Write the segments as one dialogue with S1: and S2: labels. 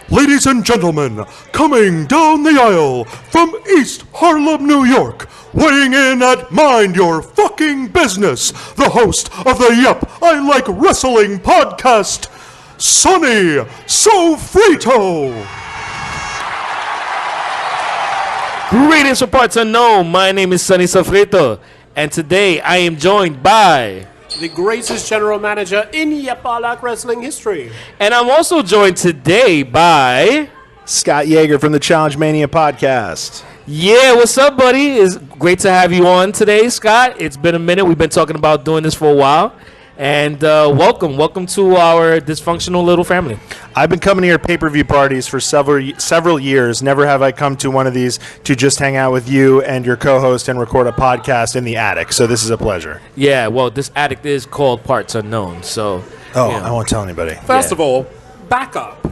S1: Ladies and gentlemen, coming down the aisle from East Harlem, New York, weighing in at Mind Your Fucking Business, the host of the Yep, I Like Wrestling podcast, Sonny Sofrito.
S2: Greetings from parts unknown. My name is Sonny Sofrito, and today I am joined by
S3: the greatest general manager in Yep, I Like Wrestling history.
S2: And I'm also joined today by
S4: Scott Yager from the Mania Podcast.
S2: Yeah, what's up, buddy? It's great to have you on today, Scott. It's been a minute. We've been talking about doing this for a while. And welcome to our dysfunctional little family.
S4: I've been coming to your pay-per-view parties for several years. Never have I come to one of these to just hang out with you and your co-host and record a podcast in the attic. So this is a pleasure.
S2: Yeah, well, this attic is called Parts Unknown. So
S4: I won't tell anybody.
S3: First of all, back up.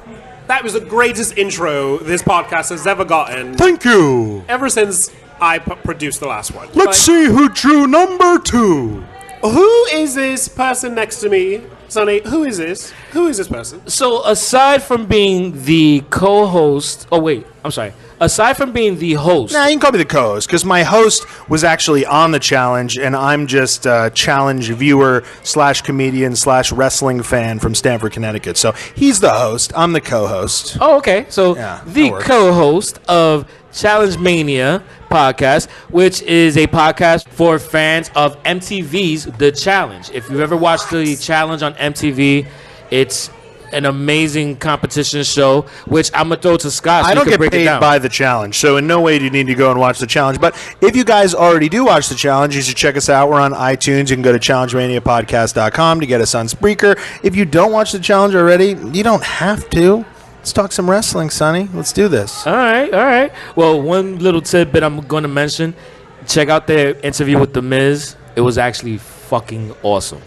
S3: That was the greatest intro this podcast has ever gotten.
S1: Thank you.
S3: Ever since I produced the last one.
S1: Let's see who drew number 2.
S3: Who is this person next to me? Sonny, who is this? Who is this person?
S2: So aside from being the co-host, aside from being the host.
S4: Nah, you can call me the co-host because my host was actually on the challenge, and I'm just a challenge viewer / comedian / wrestling fan from Stamford, Connecticut. So he's the host. I'm the co-host.
S2: Oh, okay. So
S4: Yeah,
S2: the
S4: that works.
S2: co-host of Challenge Mania Podcast, which is a podcast for fans of MTV's The Challenge. If you've ever watched The Challenge on MTV, it's an amazing competition show, which I'm going to throw to Scott so
S4: I don't
S2: can
S4: get
S2: break it
S4: paid
S2: down.
S4: by the challenge, so in no way do you need to go and watch the challenge. But if you guys already do watch the challenge, you should check us out. We're on iTunes. You can go to challengemaniapodcast.com to get us on Spreaker. If you don't watch the challenge already, you don't have to. Let's talk some wrestling, Sonny. Let's do this.
S2: All right. Well, one little tidbit I'm going to mention. Check out their interview with The Miz. It was actually fucking awesome.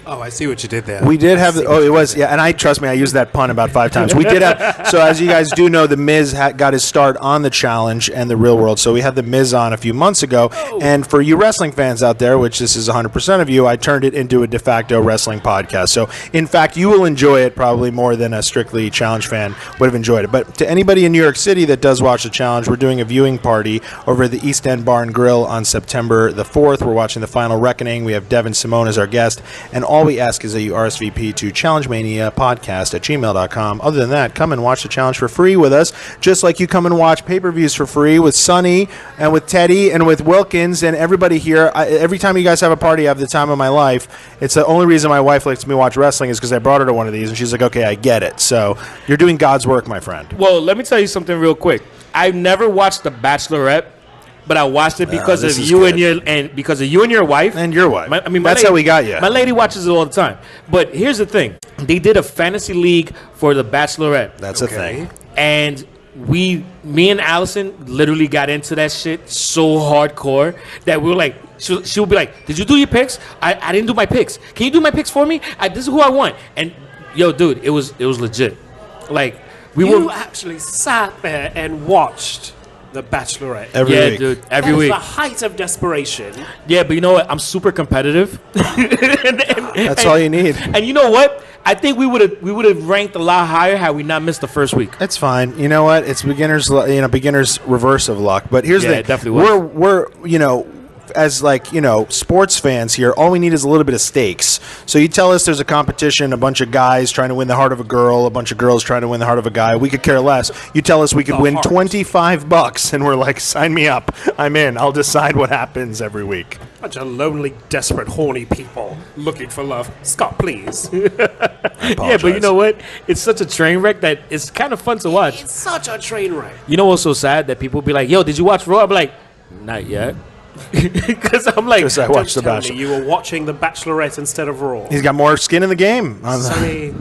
S3: Oh, I see what you did there.
S4: We did have, and trust me, I used that pun about 5 times. We did have, so as you guys do know, The Miz got his start on the challenge and the real world. So we had The Miz on a few months ago. And for you wrestling fans out there, which this is 100% of you, I turned it into a de facto wrestling podcast. So in fact, you will enjoy it probably more than a strictly challenge fan would have enjoyed it. But to anybody in New York City that does watch the challenge, we're doing a viewing party over at the East End Bar and Grill on September the 4th. We're watching The Final Reckoning. We have Devin Simone as our guest. And all we ask is that you RSVP to challengemaniapodcast@gmail.com. Other than that, come and watch the challenge for free with us, just like you come and watch pay-per-views for free with Sonny and with Teddy and with Wilkins and everybody here. Every time you guys have a party, I have the time of my life. It's the only reason my wife lets me watch wrestling is because I brought her to one of these, and she's like, okay, I get it. So you're doing God's work, my friend.
S2: Well, let me tell you something real quick. I've never watched The Bachelorette, but I watched it because of you and your wife
S4: And your wife.
S2: My
S4: That's how we got you.
S2: My lady watches it all the time. But here's the thing: they did a fantasy league for The Bachelorette.
S4: That's a thing.
S2: And me and Allison literally got into that shit so hardcore that we were like, she'll be like, "Did you do your picks? I didn't do my picks. Can you do my picks for me? This is who I want." And yo, dude, it was legit. Like
S3: You actually sat there and watched The Bachelorette.
S4: Every week.
S2: Dude, every
S3: That is
S2: week.
S3: the height of desperation.
S2: Yeah, but you know what? I'm super competitive.
S4: That's all you need.
S2: And you know what? I think we would have ranked a lot higher had we not missed the first week.
S4: It's fine. You know what? It's beginner's reverse of luck. But here's the thing.
S2: it definitely was.
S4: We're as sports fans here, all we need is a little bit of stakes. So you tell us there's a competition, a bunch of guys trying to win the heart of a girl, a bunch of girls trying to win the heart of a guy. We could care less. You tell us we could win $25, and we're like, sign me up. I'm in. I'll decide what happens every week.
S3: Bunch of lonely, desperate, horny people looking for love. Scott, please.
S2: Yeah, but you know what? It's such a train wreck that it's kind of fun to watch.
S3: It's such a train wreck.
S2: You know what's so sad? That people be like, yo, did you watch Raw? I'm like, not yet. Because I'm like,
S4: Because I watched The
S3: Tell me
S4: Bachelor.
S3: you were watching The Bachelorette instead of Raw.
S4: He's got more skin in the game.
S3: Sonny,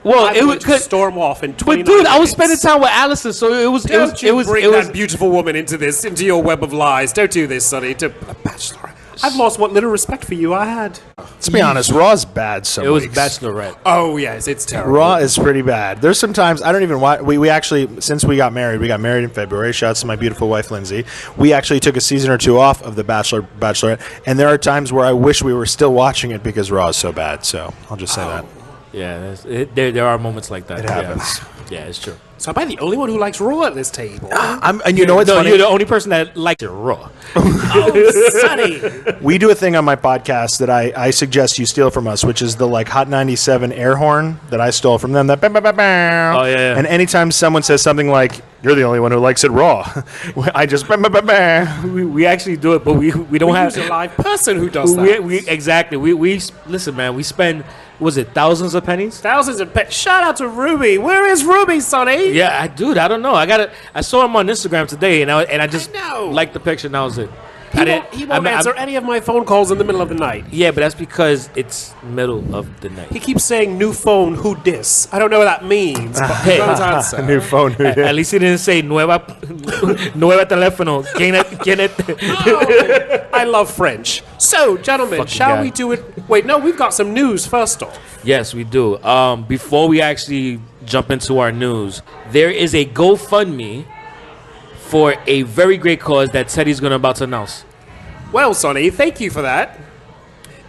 S2: well,
S3: I'm
S2: it
S3: going
S2: was
S3: to storm off in 29
S2: but dude, I was
S3: minutes.
S2: spending time with Allison, so it was
S3: Don't you bring
S2: it
S3: that
S2: was
S3: beautiful woman into your web of lies. Don't do this, Sonny. To a Bachelorette. I've lost what little respect for you I had.
S4: Let's be honest, Raw's bad some
S2: it was
S4: weeks.
S2: Bachelorette.
S3: Oh, yes, it's terrible.
S4: Raw is pretty bad. There's sometimes I don't even watch. We actually, since we got married in February. Shouts to my beautiful wife Lindsay. We actually took a season or two off of the Bachelorette, and there are times where I wish we were still watching it because Raw is so bad. So I'll just say that
S2: Yeah, there are moments like that.
S4: it happens.
S2: Yeah, it's true.
S3: So am I the only one who likes Raw at this table?
S4: And you know what's
S2: No,
S4: funny?
S2: you're the only person that likes it raw.
S3: Oh, Sonny.
S4: We do a thing on my podcast that I suggest you steal from us, which is the like Hot 97 air horn that I stole from them. That
S2: Oh, yeah.
S4: And anytime someone says something like, "You're the only one who likes it raw," I just
S2: We actually do it, but we don't
S3: We
S2: have
S3: use a live person who does that.
S2: exactly. We listen, man. We spend thousands of pennies?
S3: Thousands of pets. Shout out to Ruby. Where is Ruby, Sonny?
S2: Yeah, I don't know. I saw him on Instagram today, and I just
S3: know.
S2: liked the picture, and that was it.
S3: He won't answer any of my phone calls in the middle of the night.
S2: Yeah, but that's because it's middle of the night.
S3: He keeps saying new phone, who dis? I don't know what that means, but he won't answer.
S4: New phone.
S2: At least he didn't say nueva teléfono.
S3: Oh, I love French. So, gentlemen,
S2: Fucking
S3: shall
S2: guy.
S3: we do it? Wait, no, we've got some news first off.
S2: Yes, we do. Before we actually jump into our news, there is a GoFundMe for a very great cause that Teddy's about to announce.
S3: Well, Sonny, thank you for that.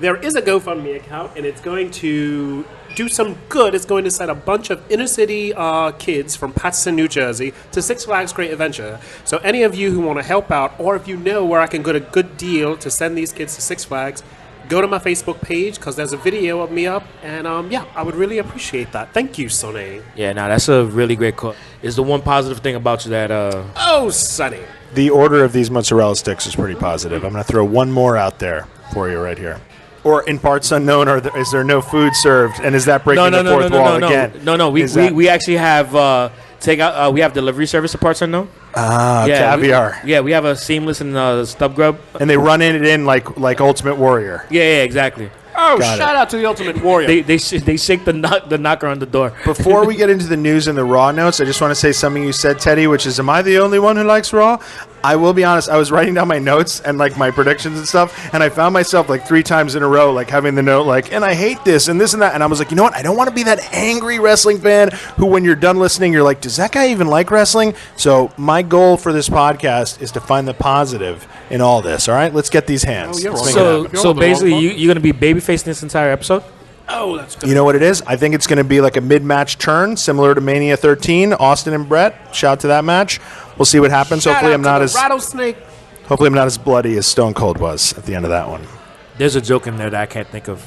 S3: There is a GoFundMe account, and it's going to do some good. It's going to send a bunch of inner-city kids from Paterson, New Jersey, to Six Flags Great Adventure. So any of you who want to help out, or if you know where I can get a good deal to send these kids to Six Flags, go to my Facebook page, because there's a video of me up, and I would really appreciate that. Thank you, Sonny.
S2: Yeah, that's a really great cause. It's the one positive thing about you that...
S3: Oh, Sonny.
S4: The order of these mozzarella sticks is pretty positive. I'm going to throw one more out there for you right here. Or in parts unknown, is there no food served? And is that breaking the fourth wall again?
S2: No. We actually have we have delivery service at parts unknown.
S4: Caviar.
S2: We have a Seamless and Stub Grub.
S4: And they run it in like Ultimate Warrior.
S2: Yeah, exactly.
S3: Oh,
S4: Got
S3: shout out to the Ultimate Warrior.
S2: They shake the knocker on the door.
S4: Before we get into the news and the Raw notes, I just want to say something you said, Teddy, which is, am I the only one who likes Raw? I will be honest, I was writing down my notes and like my predictions and stuff, and I found myself like 3 times in a row like having the note like, and I hate this and this and that, and I was like, you know what? I don't want to be that angry wrestling fan who when you're done listening, you're like, does that guy even like wrestling? So my goal for this podcast is to find the positive in all this, all right? Let's get these hands.
S3: you're
S4: Let's
S3: wrong.
S4: make it happen.
S2: So basically, you're going to be babyface this entire episode?
S3: Oh, that's good.
S4: You know what it is? I think it's going to be like a mid-match turn, similar to Mania 13, Austin and Brett. Shout out to that match. We'll see what happens.
S3: Shout
S4: Hopefully,
S3: out
S4: I'm
S3: to
S4: not
S3: the
S4: as
S3: rattlesnake.
S4: hopefully I'm not as bloody as Stone Cold was at the end of that one.
S2: There's a joke in there that I can't think of.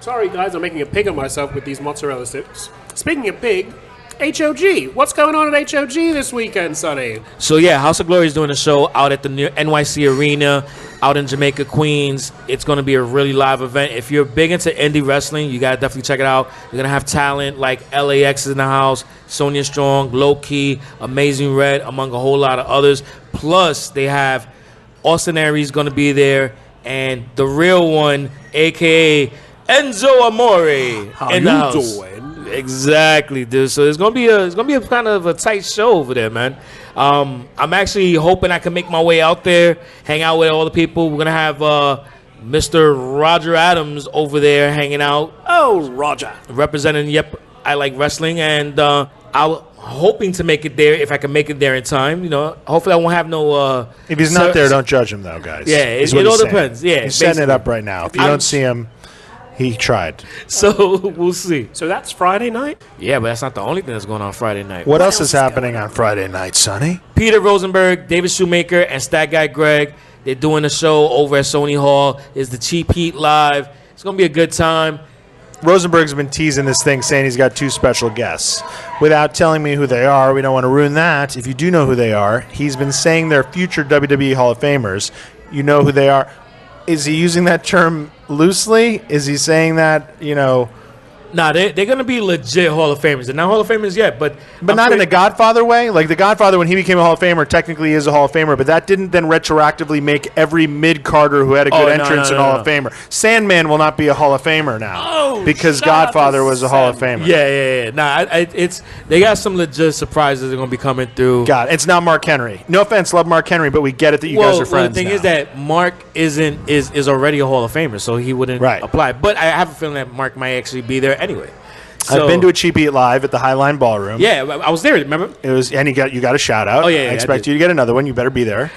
S3: Sorry, guys, I'm making a pig of myself with these mozzarella sticks. Speaking of pig, HOG. What's going on at HOG this weekend, Sonny?
S2: So yeah, House of Glory is doing a show out at the NYC Arena, out in Jamaica, Queens. It's going to be a really live event. If you're big into indie wrestling, you got to definitely check it out. You're going to have talent like LAX is in the house, Sonya Strong, Low Key, Amazing Red, among a whole lot of others. Plus, they have Austin Aries going to be there, and the real one, a.k.a. Enzo Amore,
S3: How
S2: in the
S3: you
S2: house.
S3: doing?
S2: Exactly, dude. So it's gonna be a kind of a tight show over there, man. I'm actually hoping I can make my way out there, hang out with all the people. We're gonna have Mr. Roger Adams over there hanging out,
S3: Oh, Roger.
S2: representing Yep, I Like Wrestling, and I'm hoping to make it there if I can make it there in time. You know, hopefully I won't have no.
S4: If he's not there, don't judge him, though, guys.
S2: Yeah,
S4: is
S2: it
S4: what
S2: all
S4: he's saying.
S2: depends. Yeah,
S4: he's setting it
S2: basically.
S4: up right now. If you
S2: I'm-
S4: don't see him, he tried.
S2: So we'll see.
S3: So that's Friday night?
S2: Yeah, but that's not the only thing that's going on Friday night.
S4: What else is happening on Friday night, Sonny?
S2: Peter Rosenberg, David Shoemaker, and Stat Guy Greg. They're doing a show over at Sony Hall. It's the Cheap Heat Live. It's going to be a good time.
S4: Rosenberg's been teasing this thing, saying he's got 2 special guests. Without telling me who they are, we don't want to ruin that. If you do know who they are, he's been saying they're future WWE Hall of Famers. You know who they are. Is he using that term loosely? Is he saying that,
S2: Nah, they're going to be legit Hall of Famers. They're not Hall of Famers yet, but I'm
S4: not in
S2: pretty-
S4: a Godfather way? Like, the Godfather, when he became a Hall of Famer, technically is a Hall of Famer, but that didn't then retroactively make every mid-Carter who had a good
S2: no,
S4: entrance
S2: no,
S4: an
S2: no,
S4: Hall
S2: no.
S4: of Famer. Sandman will not be a Hall of Famer now because
S3: shout out to
S4: Godfather was a Hall of Famer.
S2: Yeah. Nah, they got some legit surprises that are going to be coming through.
S4: God, it's not Mark Henry. No offense, love Mark Henry, but we get it that you guys are friends
S2: the thing
S4: now.
S2: is that Mark is already a Hall of Famer, so he wouldn't
S4: Right.
S2: apply. But I have a feeling that Mark might actually be there anyway. So,
S4: I've been to a Cheap Eat Live at the Highline Ballroom.
S2: Yeah, I was there, remember?
S4: It was, and you got a shout out.
S2: Oh, yeah,
S4: I
S2: I
S4: expect
S2: did.
S4: you to get another one. You better be there.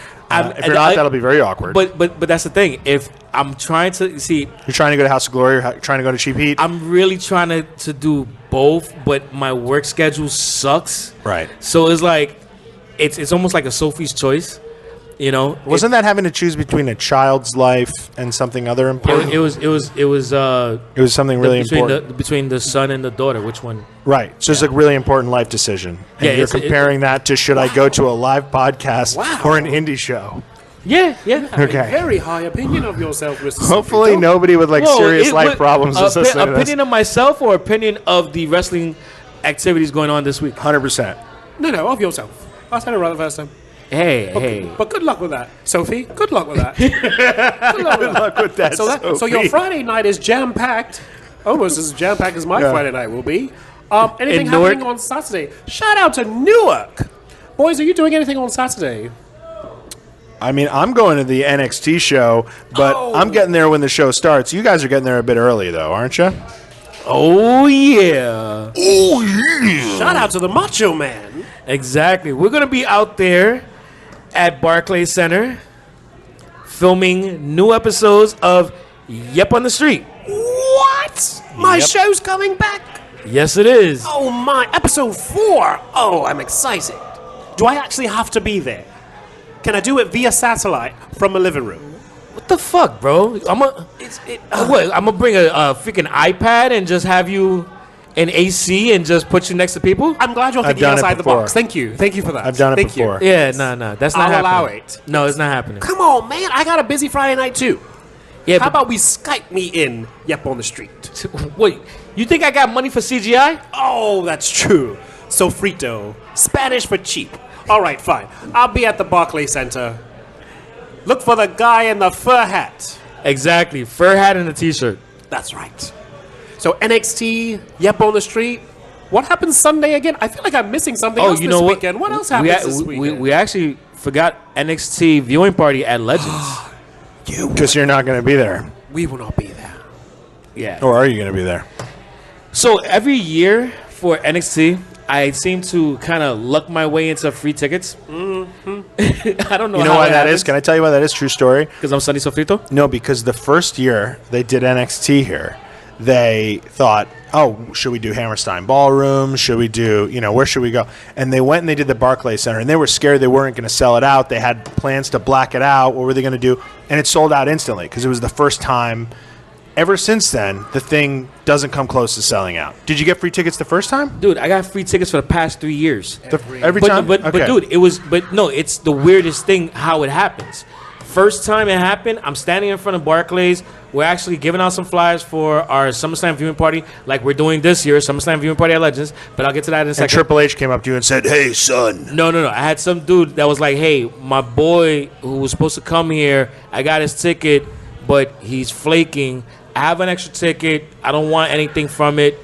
S4: If you're not, that'll be very awkward.
S2: But that's the thing. If I'm trying to see,
S4: you're trying to go to House of Glory, or trying to go to Cheap Heat.
S2: I'm really trying to do both, but my work schedule sucks.
S4: Right.
S2: So it's like, it's almost like a Sophie's choice. You know,
S4: wasn't that having to choose between a child's life and something other important?
S2: It was
S4: something really important
S2: between the son and the daughter. Which one?
S4: Right. So it's a really important life decision. And you're comparing that to should I go to a live podcast or an indie show?
S2: Yeah.
S4: Okay.
S3: Very high opinion of yourself, Mr.
S4: Hopefully
S3: Sofrito.
S4: nobody with serious life problems is listening to this.
S2: Opinion of myself or opinion of the wrestling activities going on this week?
S4: 100%.
S3: No, of yourself. I said it right the first time.
S2: Hey.
S3: But good luck with that, Sophie. Good luck with that. Good luck with that. So your Friday night is jam-packed. Almost as jam-packed as my Friday night will be. Anything happening on Saturday? Shout out to Newark. Boys, are you doing anything on Saturday?
S4: I mean, I'm going to the NXT show, but I'm getting there when the show starts. You guys are getting there a bit early, though, aren't you?
S2: Oh, yeah.
S3: Shout out to the Macho Man.
S2: Exactly. We're going to be out there at Barclays Center filming new episodes of Yep on the Street.
S3: What? My show's coming back?
S2: Yes, it is.
S3: Oh, my. Episode 4. Oh, I'm excited. Do I actually have to be there? Can I do it via satellite from a living room?
S2: What the fuck, bro? I'm gonna bring a freaking iPad and just have you in AC and just put you next to people?
S3: I'm glad you're thinking outside the box. Thank you for that.
S4: I've done it before.
S2: Yeah, no, that's not happening.
S3: I'll allow it.
S2: No, it's not happening.
S3: Come on, man. I got a busy Friday night, too.
S2: Yeah,
S3: How about we Skype me in Yep on the Street?
S2: Wait, you think I got money for CGI?
S3: Oh, that's true. Sofrito. Spanish for cheap. All right, fine. I'll be at the Barclays Center. Look for the guy in the fur hat.
S2: Exactly, fur hat and a t-shirt.
S3: That's right. So NXT, Yep on the Street. What happens Sunday again? I feel like I'm missing something else this weekend. What else happens this weekend?
S2: We actually forgot NXT viewing party at Legends.
S4: Because you're not going to be there.
S3: We will not be there.
S2: Yeah.
S4: Or are you going to be there?
S2: So every year for NXT, I seem to kind of luck my way into free tickets. I don't know.
S4: You know why that is? Can I tell you why that is? True story.
S2: Because I'm Sonny Sofrito?
S4: No, because the first year they did NXT here, they thought, oh, should we do Hammerstein Ballroom? Should we do, where should we go? And they went and they did the Barclays Center, and they were scared they weren't going to sell it out. They had plans to black it out. What were they going to do? And it sold out instantly because it was the first time. Ever since then, the thing doesn't come close to selling out. Did you get free tickets the first time?
S2: Dude, I got free tickets for the past 3 years.
S4: Every time?
S2: But dude, it's the weirdest thing how it happens. First time it happened, I'm standing in front of Barclays. We're actually giving out some flyers for our SummerSlam viewing party, like we're doing this year, SummerSlam viewing party at Legends. But I'll get to that in a second.
S4: And Triple H came up to you and said, "Hey, son."
S2: No. I had some dude that was like, "Hey, my boy who was supposed to come here, I got his ticket, but he's flaking. I have an extra ticket. I don't want anything from it.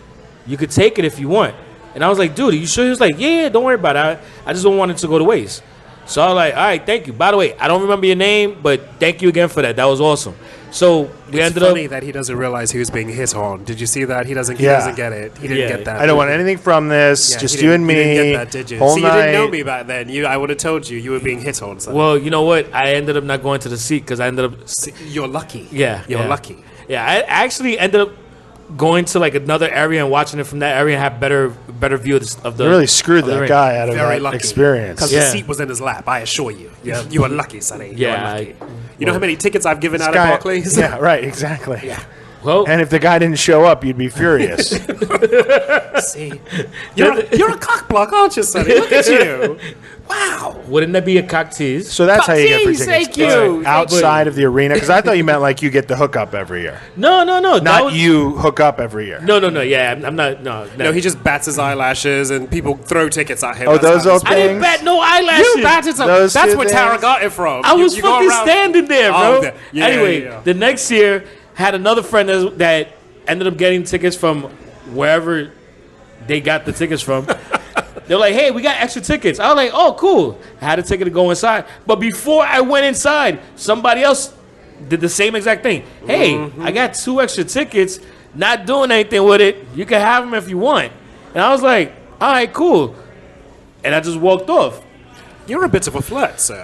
S2: You could take it if you want." And I was like, "Dude, are you sure?" He was like, "Yeah, don't worry about it. I just don't want it to go to waste." So I was like, "All right, thank you. By the way, I don't remember your name, but thank you again for that. That was awesome." So we ended up.
S3: It's funny that he doesn't realize he was being hit on. Did you see that? He doesn't get it. He didn't get that.
S4: I don't want anything from this. Just you and me.
S3: You didn't get that, did you?
S4: Whole
S3: See,
S4: night.
S3: you didn't know me back then. I would have told you were being hit on.
S2: Well, you know what? I ended up not going to the seat because I ended up.
S3: You're lucky.
S2: Yeah,
S3: You're lucky.
S2: Yeah, I actually ended up going to like another area and watching it from that area and have better view of the.
S4: You really screwed that
S2: ring.
S4: guy out of
S3: Very
S4: that
S3: lucky.
S4: experience.
S3: Because the seat was in his lap, I assure you. You were lucky, Sonny. You were lucky. You know how many tickets I've given out at Barclays?
S4: Yeah, right, exactly.
S3: Yeah.
S2: Well,
S4: and if the guy didn't show up, you'd be furious.
S3: See, you're a cock block, aren't you, Sonny? Look at you. Wow.
S2: Wouldn't that be a cock tease?
S4: So that's how you get free tickets.
S3: Thank you.
S4: Outside of the arena, because I thought you meant like you get the hookup every year.
S2: No.
S4: Not you hook up every year.
S2: No. Yeah, I'm not. No,
S3: he just bats his eyelashes and people throw tickets at him.
S4: Oh, those old
S2: I didn't
S4: things?
S2: bat no eyelashes.
S3: You batted some.
S4: Those
S3: That's
S4: two
S3: where
S4: things?
S3: Tara got it from.
S2: I was
S3: You go
S2: fucking
S3: around-
S2: standing there, bro.
S3: Oh, okay. Yeah,
S2: anyway,
S3: yeah.
S2: the next year had another friend that ended up getting tickets from wherever they got the tickets from. They're like, "Hey, we got extra tickets." I was like, "Oh, cool." I had a ticket to go inside. But before I went inside, somebody else did the same exact thing. "Hey, I got 2 extra tickets, not doing anything with it. You can have them if you want." And I was like, "All right, cool." And I just walked off.
S3: You're a bit of a flirt, sir.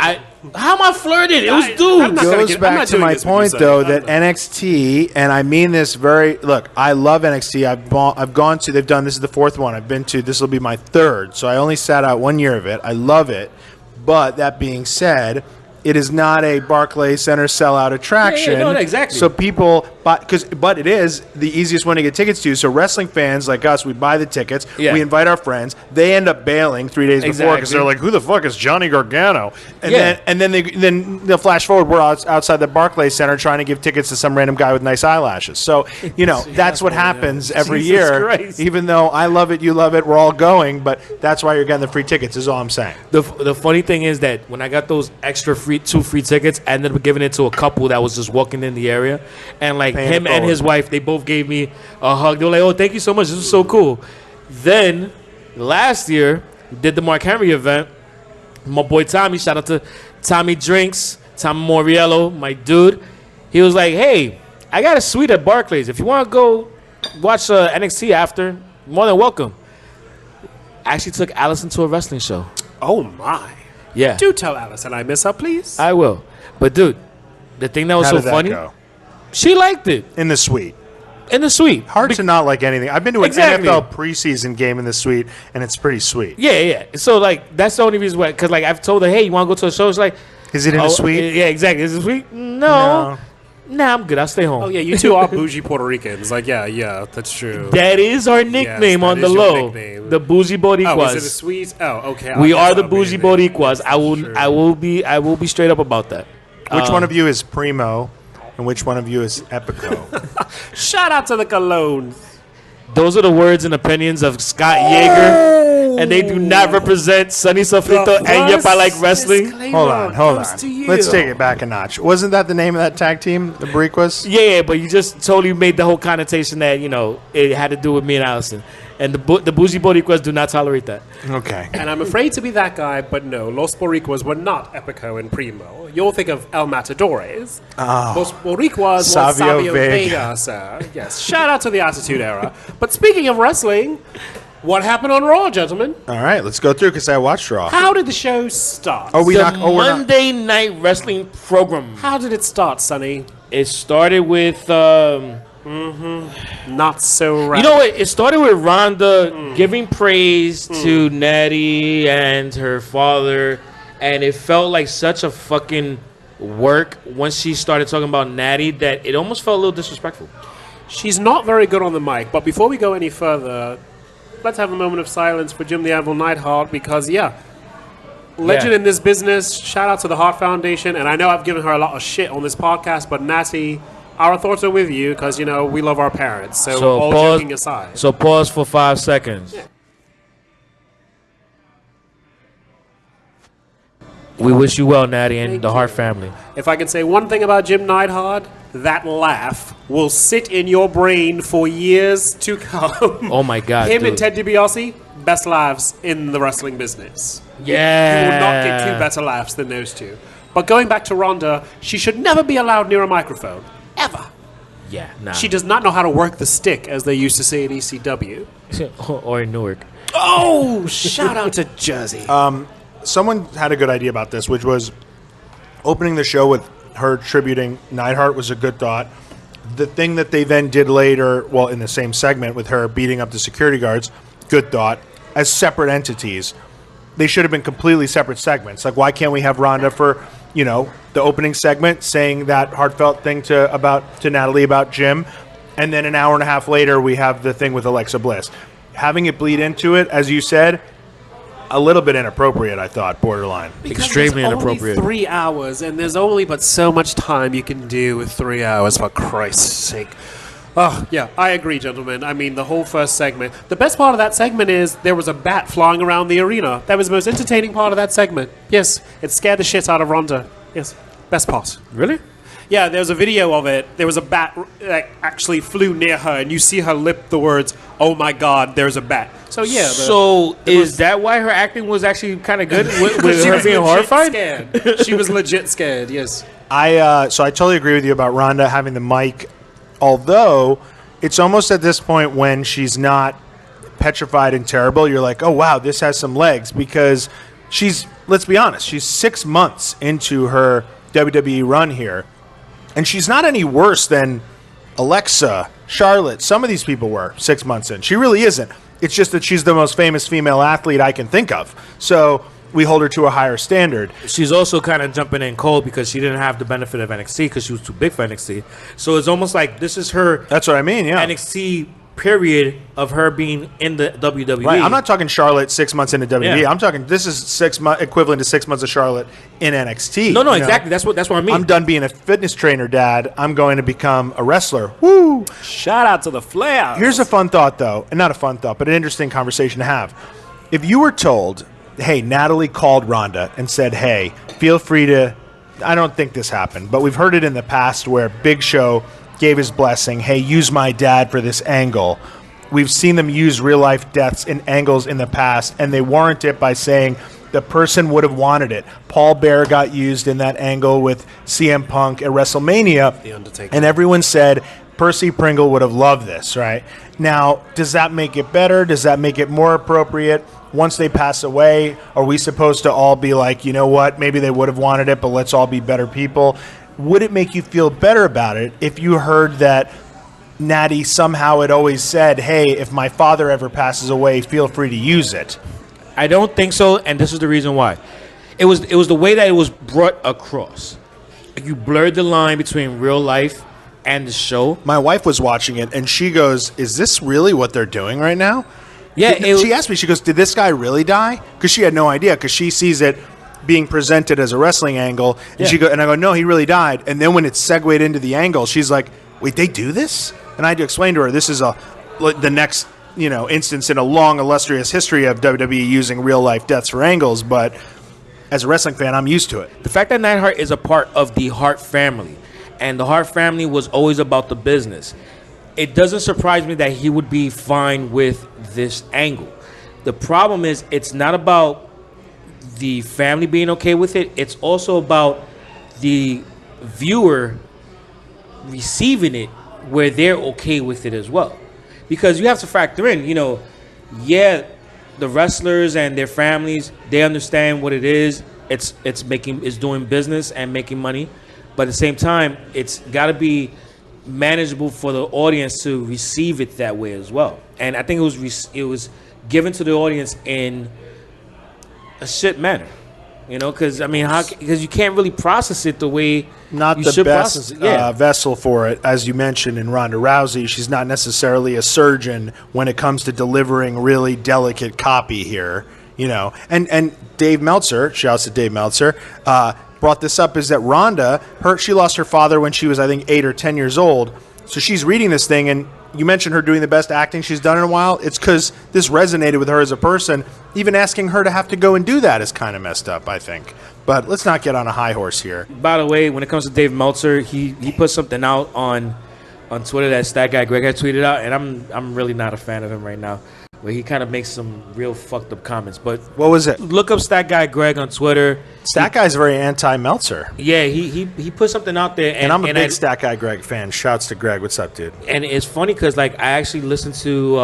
S2: How am I flirting? It was
S3: I'm
S2: dudes.
S3: not gonna
S4: Goes
S3: I'm
S4: back
S3: not
S4: to
S3: doing
S4: my
S3: this with you,
S4: point,
S3: sir.
S4: though,
S3: I'm
S4: that
S3: not.
S4: NXT, and I mean this look, I love NXT. I've gone to, they've done, this is the fourth one I've been to. This will be my third. So I only sat out 1 year of it. I love it. But that being said, it is not a Barclays Center sellout attraction.
S2: Yeah, no, exactly.
S4: So people, but it is the easiest one to get tickets to. So wrestling fans like us, we buy the tickets,
S2: Yeah.
S4: we invite our friends. They end up bailing 3 days before because
S2: Exactly.
S4: they're like, "Who the fuck is Johnny Gargano?" And
S2: Yeah.
S4: then they'll flash forward. We're outside the Barclays Center trying to give tickets to some random guy with nice eyelashes. So that's what happens every
S2: Jesus
S4: year.
S2: Christ.
S4: Even though I love it, you love it, we're all going, but that's why you're getting the free tickets. Is all I'm saying.
S2: The funny thing is that when I got those extra two free tickets, I ended up giving it to a couple that was just walking in the area, and like
S4: Paying
S2: him
S4: it
S2: and
S4: forward.
S2: his wife, they both gave me a hug. They were like, "Oh, thank you so much. This was so cool." Then last year, we did the Mark Henry event. My boy Tommy, shout out to Tommy Drinks, Tommy Moriello, my dude. He was like, "Hey, I got a suite at Barclays. If you want to go watch NXT after, more than welcome." I actually took Allison to a wrestling show.
S3: Oh, my.
S2: Yeah,
S3: Do tell Allison I miss her, please.
S2: I will. But dude, the thing that was
S4: How
S2: so
S4: did that
S2: funny,
S4: go?
S2: she liked it
S4: In the suite.
S2: in the suite.
S4: Hard to not like anything. I've been to an
S2: Exactly.
S4: NFL preseason game in the suite, and it's pretty sweet.
S2: Yeah. So like that's the only reason why. Because like I've told her, hey, you want to go to a show? She's like,
S4: Is it in
S2: oh,
S4: the suite?
S2: Yeah, exactly. Is it sweet? No. Nah, I'm good. I'll stay home.
S3: Oh, yeah, you two are bougie Puerto Ricans. Like, yeah, that's true.
S2: That is our nickname
S3: that
S2: on the
S3: is your
S2: low.
S3: nickname.
S2: The bougie
S3: Oh, is it a
S2: Boricuas.
S3: sweet? Oh, okay.
S2: We
S3: I
S2: are
S3: guess
S2: the
S3: I'll be
S2: bougie
S3: in there.
S2: Boricuas.
S3: Yes, that's true.
S2: I will be straight up about that.
S4: Which one of you is Primo, and which one of you is Epico?
S3: Shout out to the colognes.
S2: Those are the words and opinions of Scott Yager, and they do not represent Sonny Sofrito and Yep, I Like Wrestling.
S4: Hold on. Let's take it back a notch. Wasn't that the name of that tag team, the Boricuas?
S2: Yeah, but you just totally made the whole connotation that, it had to do with me and Allison. And the bougie Boricuas do not tolerate that.
S4: Okay.
S3: And I'm afraid to be that guy, but no, Los Boricuas were not Epico and Primo. You'll think of El Matadores. Los Boricuas was
S4: Savio
S3: Savio
S4: Vega.
S3: Vega, sir. Yes, shout out to the Attitude Era. But speaking of wrestling, what happened on Raw, gentlemen?
S4: All right, let's go through because I watched Raw.
S3: How did the show start?
S4: Are we
S2: The
S4: not? Oh, we're not.
S2: Monday Night Wrestling program.
S3: How did it start, Sonny?
S2: It started with,
S3: Not so right.
S2: you know what? It started with Rhonda giving praise to Natty and her father, and it felt like such a fucking work once she started talking about Natty that it almost felt a little disrespectful.
S3: She's not very good on the mic, but before we go any further, let's have a moment of silence for Jim the Anvil Neidhart because, legend
S2: Yeah.
S3: in this business. Shout out to the Hart Foundation, and I know I've given her a lot of shit on this podcast, but Natty, our thoughts are with you because, we love our parents. So all
S2: pause,
S3: joking aside.
S2: So pause for 5 seconds. We wish you well, Natty, and
S3: Thank
S2: the
S3: you.
S2: Hart family.
S3: If I can say one thing about Jim Neidhart, that laugh will sit in your brain for years to come.
S2: Oh my God,
S3: Him
S2: dude.
S3: and Ted DiBiase, best laughs in the wrestling business.
S2: Yeah.
S3: You will not get two better laughs than those two. But going back to Rhonda, she should never be allowed near a microphone. Ever.
S2: Yeah, nah.
S3: She does not know how to work the stick, as they used to say at ECW.
S2: or in Newark.
S3: Oh, shout out to Jersey.
S4: Someone had a good idea about this, which was opening the show with her tributing Neidhart was a good thought. The thing that they then did later, well, in the same segment with her beating up the security guards, good thought. As separate entities, they should have been completely separate segments. Like, why can't we have Rhonda for, the opening segment saying that heartfelt thing to Natalie about Jim, and then an hour and a half later we have the thing with Alexa Bliss. Having it bleed into it, as you said, a little bit inappropriate, I thought, borderline.
S3: Because
S2: Extremely
S3: there's
S2: inappropriate.
S3: Only 3 hours, and there's only but so much time you can do with 3 hours, for Christ's sake. Oh, yeah, I agree, gentlemen. I mean, the whole first segment. The best part of that segment is there was a bat flying around the arena. That was the most entertaining part of that segment. Yes, it scared the shit out of Rhonda. Yes, best part.
S2: Really?
S3: Yeah, there's a video of it. There was a bat that actually flew near her, and you see her lip the words, "Oh my God, there's a bat." So yeah.
S2: Is that why her acting was actually kind of good with
S3: she
S2: her
S3: was
S2: being
S3: legit
S2: horrified?
S3: scared. She was legit scared. Yes.
S4: So I totally agree with you about Rhonda having the mic, although it's almost at this point when she's not petrified and terrible, you're like, oh, wow, this has some legs, because let's be honest, she's 6 months into her WWE run here, and she's not any worse than Alexa, Charlotte, some of these people were 6 months in. She really isn't. It's just that she's the most famous female athlete I can think of. So we hold her to a higher standard.
S2: She's also kind of jumping in cold because she didn't have the benefit of NXT because she was too big for NXT. So it's almost like this is her.
S4: That's what I mean, yeah.
S2: NXT period of her being in the WWE.
S4: Right. I'm not talking Charlotte 6 months into WWE.
S2: Yeah.
S4: I'm talking this is 6 months equivalent to 6 months of Charlotte in NXT.
S2: No, exactly. That's what I mean.
S4: I'm done being a fitness trainer, Dad. I'm going to become a wrestler. Woo!
S3: Shout out to the Flair.
S4: Here's a fun thought, though, and not a fun thought, but an interesting conversation to have. If you were told, hey, Natalie called Ronda and said, hey, feel free to. I don't think this happened, but we've heard it in the past where Big Show gave his blessing. Hey, use my dad for this angle. We've seen them use real-life deaths in angles in the past, and they warrant it by saying the person would have wanted it. Paul Bearer got used in that angle with CM Punk at WrestleMania,
S3: The Undertaker.
S4: and everyone said Percy Pringle would have loved this, right? Now, does that make it better? Does that make it more appropriate? Once they pass away, are we supposed to all be like, you know what, maybe they would have wanted it, but let's all be better people? Would it make you feel better about it if you heard that Natty somehow had always said, hey, if my father ever passes away, feel free to use it?
S2: I don't think so, and this is the reason why. It was the way that it was brought across. You blurred the line between real life and the show.
S4: My wife was watching it, and she goes, is this really what they're doing right now?
S2: Yeah,
S4: She asked me, she goes, did this guy really die? Because she had no idea, because she sees it being presented as a wrestling angle, and and I go, no, he really died. And then when it's segued into the angle, she's like, wait, they do this? And I had to explain to her, this is the next instance in a long, illustrious history of WWE using real life deaths for angles. But as a wrestling fan, I'm used to it.
S2: The fact that Neidhart is a part of the Hart family, and the Hart family was always about the business, it doesn't surprise me that he would be fine with this angle. The problem is, it's not about the family being okay with it. It's also about the viewer receiving it where they're okay with it as well. Because you have to factor in, the wrestlers and their families, they understand what it is. It's doing business and making money. But at the same time, it's got to be manageable for the audience to receive it that way as well. And I think it was given to the audience in a shit manner, because because you can't really process it the way
S4: not
S2: you
S4: the
S2: should
S4: best
S2: process it. Yeah.
S4: vessel for it, as you mentioned in Ronda Rousey. She's not necessarily a surgeon when it comes to delivering really delicate copy here, And Dave Meltzer, shouts to Dave Meltzer, brought this up, is that Ronda, she lost her father when she was, I think, 8 or 10 years old. So she's reading this thing, and you mentioned her doing the best acting she's done in a while. It's because this resonated with her as a person. Even asking her to have to go and do that is kind of messed up, I think. But let's not get on a high horse here.
S2: By the way, when it comes to Dave Meltzer, he put something out on Twitter that guy Greg had tweeted out, and I'm really not a fan of him right now, where he kind of makes some real fucked up comments. But
S4: what was it?
S2: Look up Stat Guy Greg on Twitter.
S4: Stat Guy's very anti-Meltzer.
S2: Yeah, he put something out there,
S4: and I'm a big Stat Guy Greg fan. Shouts to Greg. What's up, dude?
S2: And it's funny because I actually listened to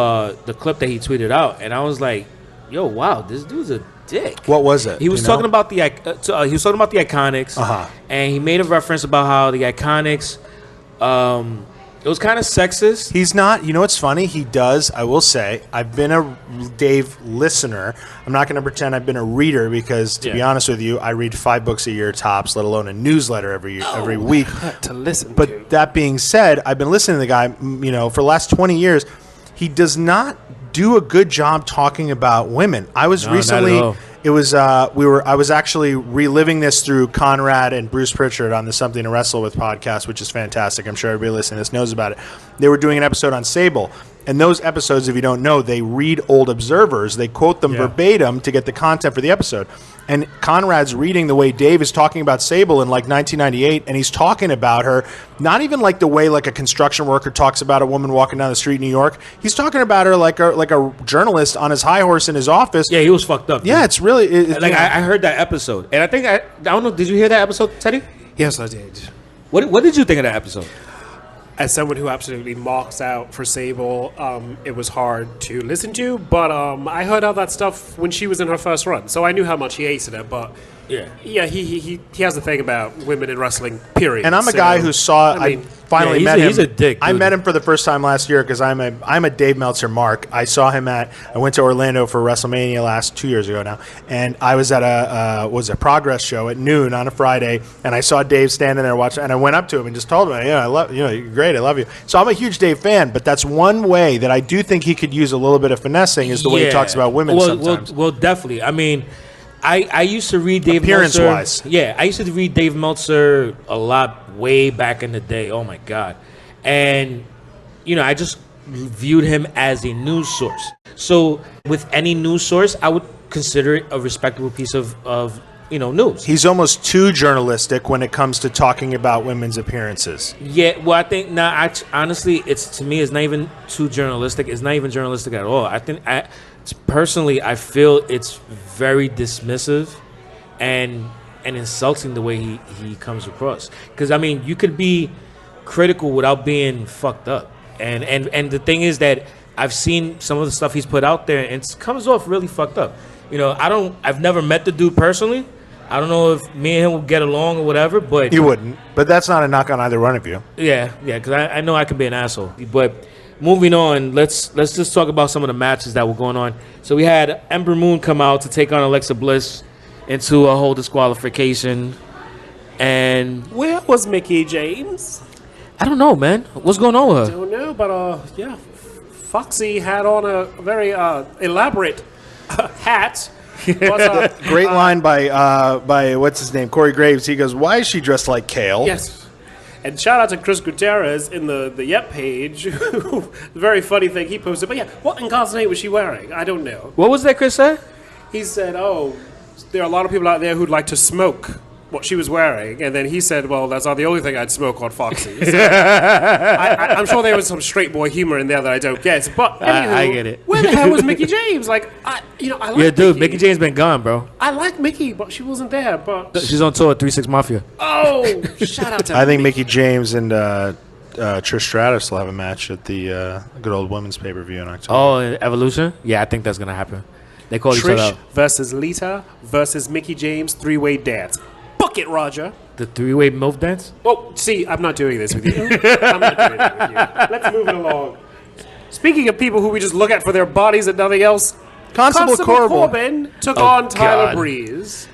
S2: the clip that he tweeted out, and I was like, "Yo, wow, this dude's a dick."
S4: What was it?
S2: He was talking about the Iconics, and he made a reference about how the Iconics. It was kind of sexist.
S4: He's not. You know what's funny? He does. I will say, I've been a Dave listener. I'm not going to pretend I've been a reader because, to be honest with you, I read 5 books a year tops, let alone a newsletter every week.
S3: To listen
S4: but
S3: to.
S4: That being said, I've been listening to the guy, for the last 20 years. He does not do a good job talking about women. I was recently.
S2: Not at all.
S4: It was I was actually reliving this through Conrad and Bruce Pritchard on the Something to Wrestle With podcast, which is fantastic. I'm sure everybody listening to this knows about it. They were doing an episode on Sable. And those episodes, if you don't know, they read old Observers. They quote them verbatim to get the content for the episode. And Conrad's reading the way Dave is talking about Sable in 1998, and he's talking about her, not even like the way a construction worker talks about a woman walking down the street in New York. He's talking about her like a journalist on his high horse in his office.
S2: Yeah, he was fucked up.
S4: Yeah, it's really...
S2: I heard that episode. And I think, I don't know, did you hear that episode, Teddy?
S3: Yes, I did.
S2: What did you think of that episode?
S3: As someone who absolutely marks out for Sable, it was hard to listen to. But I heard all that stuff when she was in her first run, so I knew how much he hated her. But yeah, he has a thing about women in wrestling. Period.
S4: And I'm a guy who saw. I finally met him.
S2: He's a dick.
S4: I met him for the first time last year because I'm a Dave Meltzer mark. I saw him I went to Orlando for WrestleMania 2 years ago now, and I was at a Progress show at noon on a Friday, and I saw Dave standing there watching, and I went up to him and just told him, I love you're great, I love you. So I'm a huge Dave fan, but that's one way that I do think he could use a little bit of finessing is the way he talks about women sometimes.
S2: Well, definitely. I mean, I used to read Dave Meltzer.
S4: Appearance-wise.
S2: Yeah, I used to read Dave Meltzer a lot way back in the day. Oh, my God. And, I just viewed him as a news source. So with any news source, I would consider it a respectable piece of news.
S4: He's almost too journalistic when it comes to talking about women's appearances.
S2: Yeah, well, I think honestly, to me, it's not even too journalistic. It's not even journalistic at all. I think personally, I feel it's very dismissive and insulting the way he comes across. Because you could be critical without being fucked up. And the thing is that I've seen some of the stuff he's put out there, and it comes off really fucked up. I've never met the dude personally. I don't know if me and him will get along or whatever, but
S4: you wouldn't. But that's not a knock on either one of you.
S2: Yeah, because I know I can be an asshole. But moving on, let's just talk about some of the matches that were going on. So we had Ember Moon come out to take on Alexa Bliss into a whole disqualification, and
S3: where was Mickie James?
S2: I don't know, man. What's going on with her?
S3: I don't know, but Foxy had on a very elaborate hat.
S4: Great line by what's his name, Corey Graves. He goes, "Why is she dressed like Kale?"
S3: Yes. And shout out to Chris Gutierrez in the Yep page. Very funny thing he posted. But what in God's name was she wearing? I don't know.
S2: What was that Chris said?
S3: He said, there are a lot of people out there who'd like to smoke what she was wearing. And then he said, well, that's not the only thing I'd smoke on Foxy. So I'm sure there was some straight boy humor in there that I don't get. But anywho,
S2: I get it.
S3: Where the hell was Mickie James? I like
S2: Mickie James been gone, bro.
S3: I like Mickie, but she wasn't there. But
S2: she's on tour with 3-6 Mafia.
S3: Oh, shout out to
S4: I think Mickie James and Trish Stratus will have a match at the good old women's pay-per-view in October.
S2: Oh, Evolution? Yeah, I think that's going to happen. They call each other
S3: Trish
S2: out.
S3: versus Lita versus Mickie James, three-way dance. Book it, Roger.
S2: The three-way MILF dance?
S3: Oh, see, I'm not doing this with you. I'm not doing it with you. Let's move it along. Speaking of people who we just look at for their bodies and nothing else,
S4: Constable
S3: Corbin took on Tyler
S2: God.
S3: Breeze.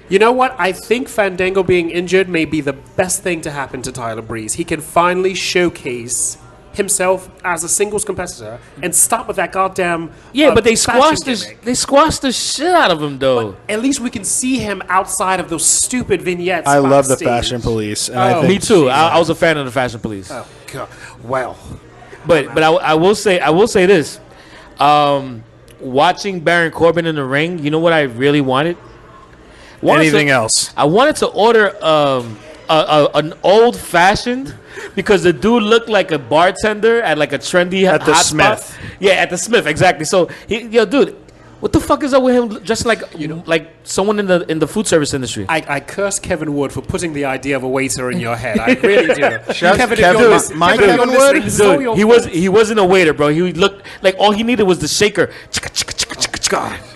S3: You know what? I think Fandango being injured may be the best thing to happen to Tyler Breeze. He can finally showcase himself as a singles competitor and stop with that goddamn
S2: but they squashed
S3: gimmick.
S2: the shit out of him though.
S3: But at least we can see him outside of those stupid vignettes.
S4: I love the
S3: backstage.
S4: Fashion Police. And I think
S2: Me too. I was a fan of the Fashion Police.
S3: Oh God. Well,
S2: But I will say this. Watching Baron Corbin in the ring, you know what I really wanted?
S4: anything else.
S2: I wanted to order an old fashioned because the dude looked like a bartender at like a trendy
S4: At the
S2: hot
S4: Smith.
S2: spot. Yeah, at the Smith, exactly. So dude, what the fuck is up with him? Just like like someone in the food service industry.
S3: I curse Kevin Wood for putting the idea of a waiter in your head. I really do.
S4: Kevin Wood?
S2: Dude, he wasn't a waiter, bro. He looked like all he needed was the shaker.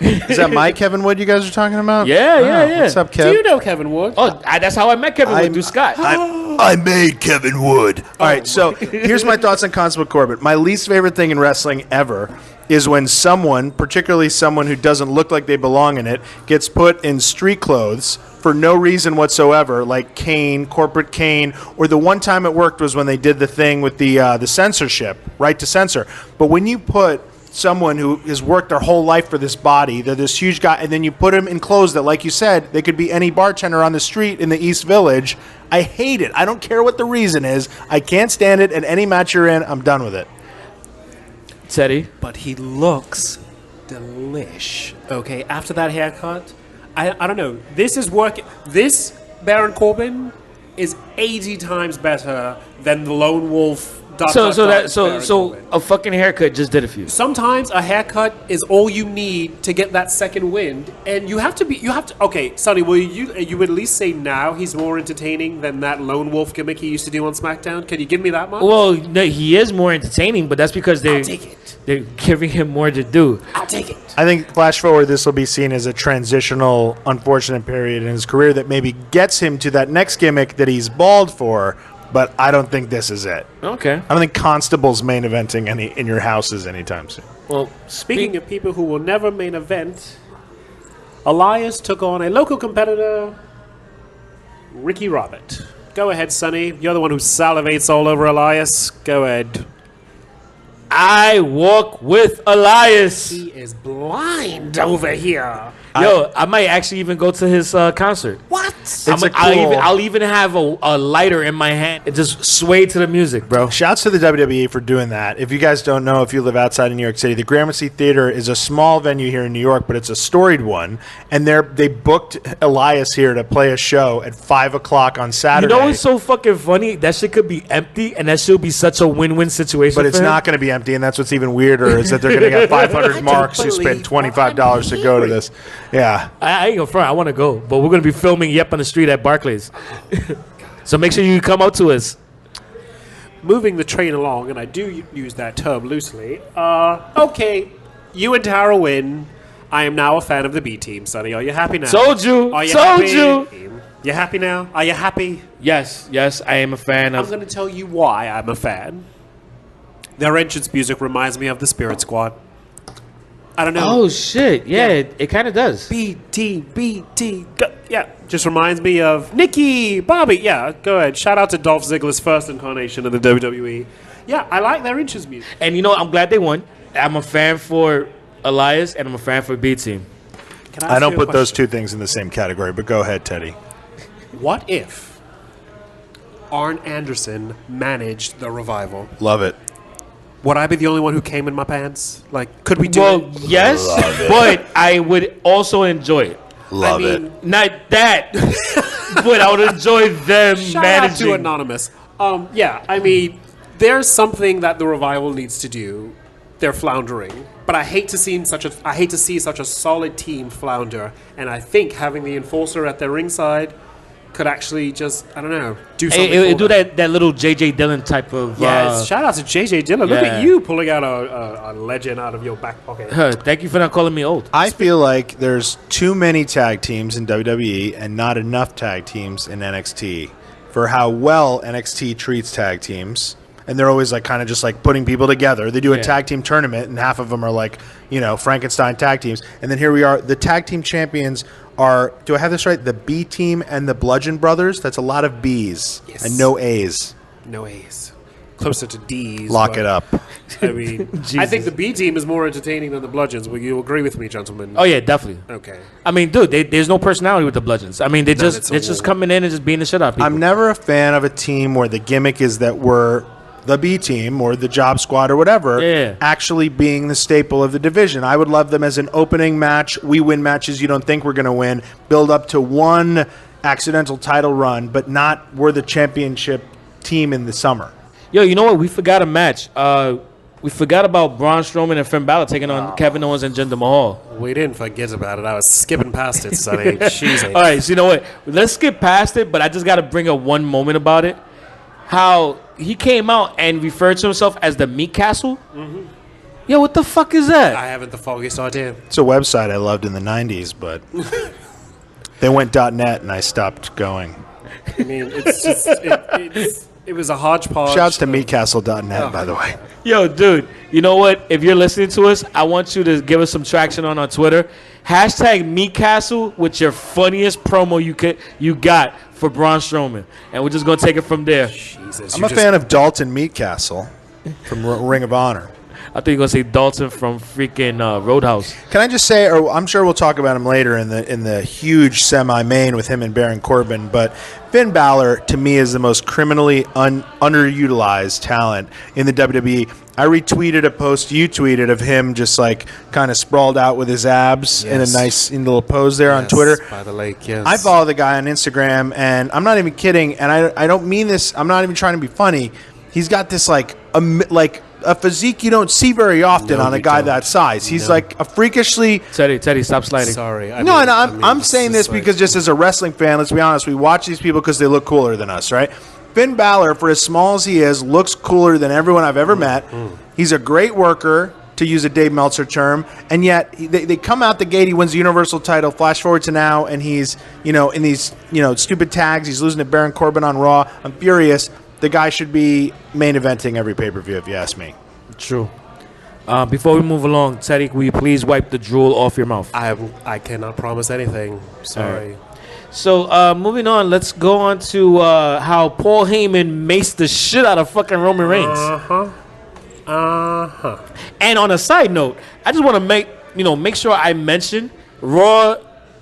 S4: Is that my Kevin Wood you guys are talking about?
S2: Yeah.
S4: What's up, Kev?
S3: Do you know Kevin Wood?
S2: Oh, that's how I met Kevin Wood through Scott.
S1: I made Kevin Wood.
S4: All right, so here's my thoughts on Constable Corbin. My least favorite thing in wrestling ever is when someone, particularly someone who doesn't look like they belong in it, gets put in street clothes for no reason whatsoever, like Kane, corporate Kane, or the one time it worked was when they did the thing with the censorship, right to censor. But when you put someone who has worked their whole life for this body, they're this huge guy, and then you put them in clothes that, like you said, they could be any bartender on the street in the East Village. I hate it. I don't care what the reason is. I can't stand it, and any match you're in, I'm done with it.
S2: Teddy.
S3: But he looks delish. Okay, after that haircut, I don't know. This is working. This Baron Corbin is 80 times better than the Lone Wolf
S2: So a fucking haircut just did it for you.
S3: Sometimes a haircut is all you need to get that second wind, and you have to. Okay, Sonny, will you would at least say now he's more entertaining than that lone wolf gimmick he used to do on SmackDown? Can you give me that much?
S2: Well, no, he is more entertaining, but that's because they're giving him more to do.
S3: I'll take it.
S4: I think flash forward, this will be seen as a transitional, unfortunate period in his career that maybe gets him to that next gimmick that he's bald for. But I don't think this is it.
S2: Okay.
S4: I don't think Constable's main eventing in your houses anytime soon.
S2: Well,
S3: Speaking of people who will never main event, Elias took on a local competitor, Ricky Robert. Go ahead, Sonny. You're the one who salivates all over Elias. Go ahead.
S2: I walk with Elias.
S3: He is blind over here.
S2: Yo, I might actually even go to his concert.
S3: What?
S2: I'll even have a lighter in my hand and just sway to the music, bro.
S4: Shouts to the WWE for doing that. If you guys don't know, if you live outside of New York City, the Gramercy Theater is a small venue here in New York, but it's a storied one. And they booked Elias here to play a show at 5 o'clock on Saturday.
S2: You know what's so fucking funny? That shit could be empty, and that should be such a win-win situation.
S4: But it's not going to be empty, and that's what's even weirder is that they're going to get 500 marks who spent $25 to go to this. Yeah.
S2: I ain't gonna front. I want to go, but we're gonna be filming Yep on the street at Barclays. So make sure you come out to us.
S3: Moving the train along, and I do use that term loosely. Okay, you and Tara win. I am now a fan of the B team, Sonny. Are you happy now?
S2: Told you.
S3: Are you
S2: Told
S3: happy?
S2: you.
S3: You happy now? Are you happy?
S2: Yes, I am a fan
S3: I'm
S2: of.
S3: going to tell you why I'm a fan. Their entrance music reminds me of the Spirit Squad. I don't know.
S2: Oh shit! Yeah,
S3: Yeah.
S2: it kind of does.
S3: BT, go. Yeah, just reminds me of Nikki, Bobby. Yeah, go ahead. Shout out to Dolph Ziggler's first incarnation of the WWE. Yeah, I like their entrance music.
S2: And you know, I'm glad they won. I'm a fan for Elias, and I'm a fan for B Team.
S3: Can
S4: I
S3: ask
S4: don't
S3: you a
S4: put those
S3: question?
S4: two things in the same category, but go ahead, Teddy.
S3: What if Arn Anderson managed the Revival?
S4: Love it.
S3: Would I be the only one who came in my pants? Like, could we do
S2: Well,
S3: it?
S2: yes, but I would also enjoy it.
S4: Love
S3: I mean,
S4: it.
S2: Not that, but I would enjoy them
S3: Shout out to
S2: managing.
S3: Anonymous. Yeah, I mean, there's something that the Revival needs to do. They're floundering, but I hate to see such a solid team flounder. And I think having the Enforcer at their ringside could actually just, I don't know, do something.
S2: It
S3: for
S2: do
S3: them.
S2: that little J.J. Dillon type of.
S3: Yes, shout out to JJ Dillon. Look
S2: yeah.
S3: at you pulling out a legend out of your back pocket.
S2: Thank you for not calling me old.
S4: I feel like there's too many tag teams in WWE and not enough tag teams in NXT for how well NXT treats tag teams. And they're always like kind of just like putting people together. They do a tag team tournament, and half of them are like, Frankenstein tag teams. And then here we are. The tag team champions are, do I have this right? The B team and the Bludgeon Brothers. That's a lot of B's and no A's.
S3: No A's. Closer to D's.
S4: Lock
S3: but,
S4: it up.
S3: I mean, I think the B team is more entertaining than the Bludgeons. Will you agree with me, gentlemen?
S2: Oh yeah, definitely.
S3: Okay.
S2: I mean, dude, there's no personality with the Bludgeons. I mean, they're
S3: it's a
S2: just
S3: war.
S2: coming in and just beating the shit out of people.
S4: I'm never a fan of a team where the gimmick is that we're the B team or the Job Squad or whatever actually being the staple of the division. I would love them as an opening match. We win matches you don't think we're going to win. Build up to one accidental title run, but not we're the championship team in the summer.
S2: Yo, you know what? We forgot a match. We forgot about Braun Strowman and Finn Balor taking on Kevin Owens and Jinder Mahal.
S3: We didn't forget about it. I was skipping past it, Sonny. Jeez.
S2: All right, so you know what? Let's skip past it, but I just got to bring up one moment about it. How he came out and referred to himself as the Meat Castle. Mm-hmm. Yo, what the fuck is that?
S3: I haven't the foggiest idea.
S4: It's a website I loved in the 90s, but they went .net and I stopped going.
S3: I mean, it's just it was a hodgepodge.
S4: Shouts to meatcastle.net, by the way.
S2: Yo, dude, you know what? If you're listening to us, I want you to give us some traction on our Twitter. Hashtag MeatCastle with your funniest promo you got for Braun Strowman. And we're just going to take it from there.
S3: Jesus,
S4: I'm a fan of Dalton Meatcastle from Ring of Honor.
S2: I think you're going to say Dalton from freaking Roadhouse.
S4: Can I just say, or I'm sure we'll talk about him later in the huge semi-main with him and Baron Corbin, but Finn Balor, to me, is the most criminally underutilized talent in the WWE. I retweeted a post you tweeted of him just like kind of sprawled out with his abs in a nice little pose there on Twitter.
S3: By the lake, yes.
S4: I follow the guy on Instagram, and I'm not even kidding, and I don't mean this, I'm not even trying to be funny. He's got this like like a physique you don't see very often on a guy that size. He's like a freakishly.
S2: Teddy, stop sliding.
S3: Sorry.
S4: I'm saying this because just as a wrestling fan, let's be honest, we watch these people because they look cooler than us, right? Finn Balor, for as small as he is, looks cooler than everyone I've ever met. He's a great worker, to use a Dave Meltzer term, and yet they come out the gate. He wins the Universal title. Flash forward to now, and he's in these stupid tags. He's losing to Baron Corbin on Raw. I'm furious. The guy should be main eventing every pay-per-view, if you ask me.
S2: True. Before we move along, Teddy, will you please wipe the drool off your mouth?
S3: I cannot promise anything. Sorry.
S2: So, moving on, let's go on to how Paul Heyman maced the shit out of fucking Roman Reigns. And on a side note, I just want to make sure I mention Raw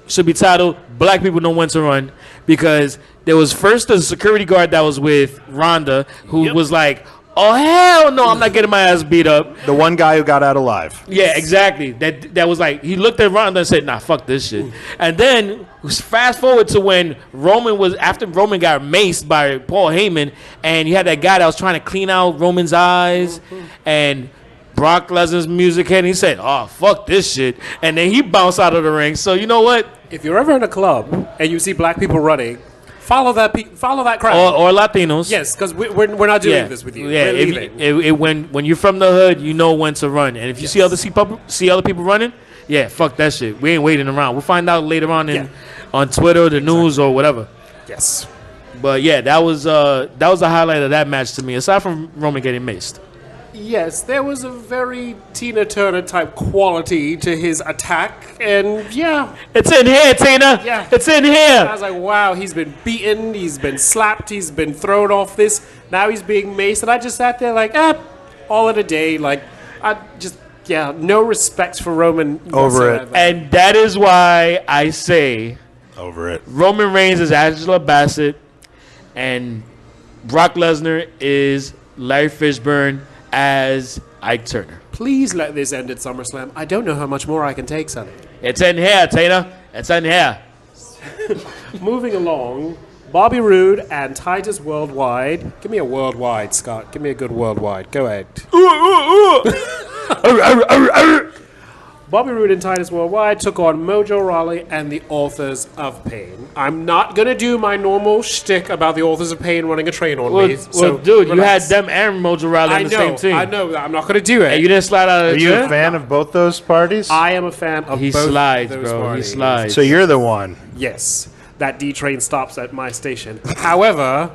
S2: should be titled "Black People Know When to Run," because there was first a security guard that was with Ronda who was like, "Oh hell no, I'm not getting my ass beat up."
S4: The one guy who got out alive.
S2: Yeah, exactly. That was like, he looked at Ronda and said, "Nah, fuck this shit." And then fast forward to when after Roman got maced by Paul Heyman, and you had that guy that was trying to clean out Roman's eyes, and Brock Lesnar's music hit, and he said, "Oh, fuck this shit," and then he bounced out of the ring. So you know what?
S3: If you're ever in a club and you see black people running, follow that crowd.
S2: Or Latinos.
S3: Yes, because we're not doing this with you.
S2: Yeah,
S3: we're leaving.
S2: when you're from the hood, you know when to run. And if you see other people running, yeah, fuck that shit. We ain't waiting around. We'll find out later on on Twitter, the news, or whatever.
S3: Yes.
S2: But yeah, that was the highlight of that match to me, aside from Roman getting maced.
S3: Yes, there was a very Tina Turner type quality to his attack, and yeah.
S2: It's in here, Tina.
S3: Yeah.
S2: It's in here.
S3: I was like, wow, he's been beaten, he's been slapped, he's been thrown off this. Now he's being maced, and I just sat there like, all in a day. Like, no respect for Roman.
S4: Over it.
S2: And that is why I say
S4: over it.
S2: Roman Reigns is Angela Bassett, and Brock Lesnar is Larry Fishburne as Ike Turner.
S3: Please let this end at SummerSlam. I don't know how much more I can take, Sonny.
S2: It's in here, Tina. It's in here.
S3: Moving along, Bobby Roode and Titus Worldwide. Give me a worldwide, Scott. Give me a good worldwide. Go ahead. Bobby Roode and Titus Worldwide took on Mojo Rawley and the Authors of Pain. I'm not going to do my normal shtick about the Authors of Pain running a train on me.
S2: Well, dude, relax. You had them and Mojo Rawley on the same team.
S3: I know. I'm not going to do it.
S2: And you didn't slide out of the chair?
S4: Are you a fan of both those parties?
S3: I am a fan of both
S2: slides,
S3: those
S2: bro.
S3: parties.
S2: He slides.
S4: So you're the one.
S3: Yes. That D train stops at my station. However,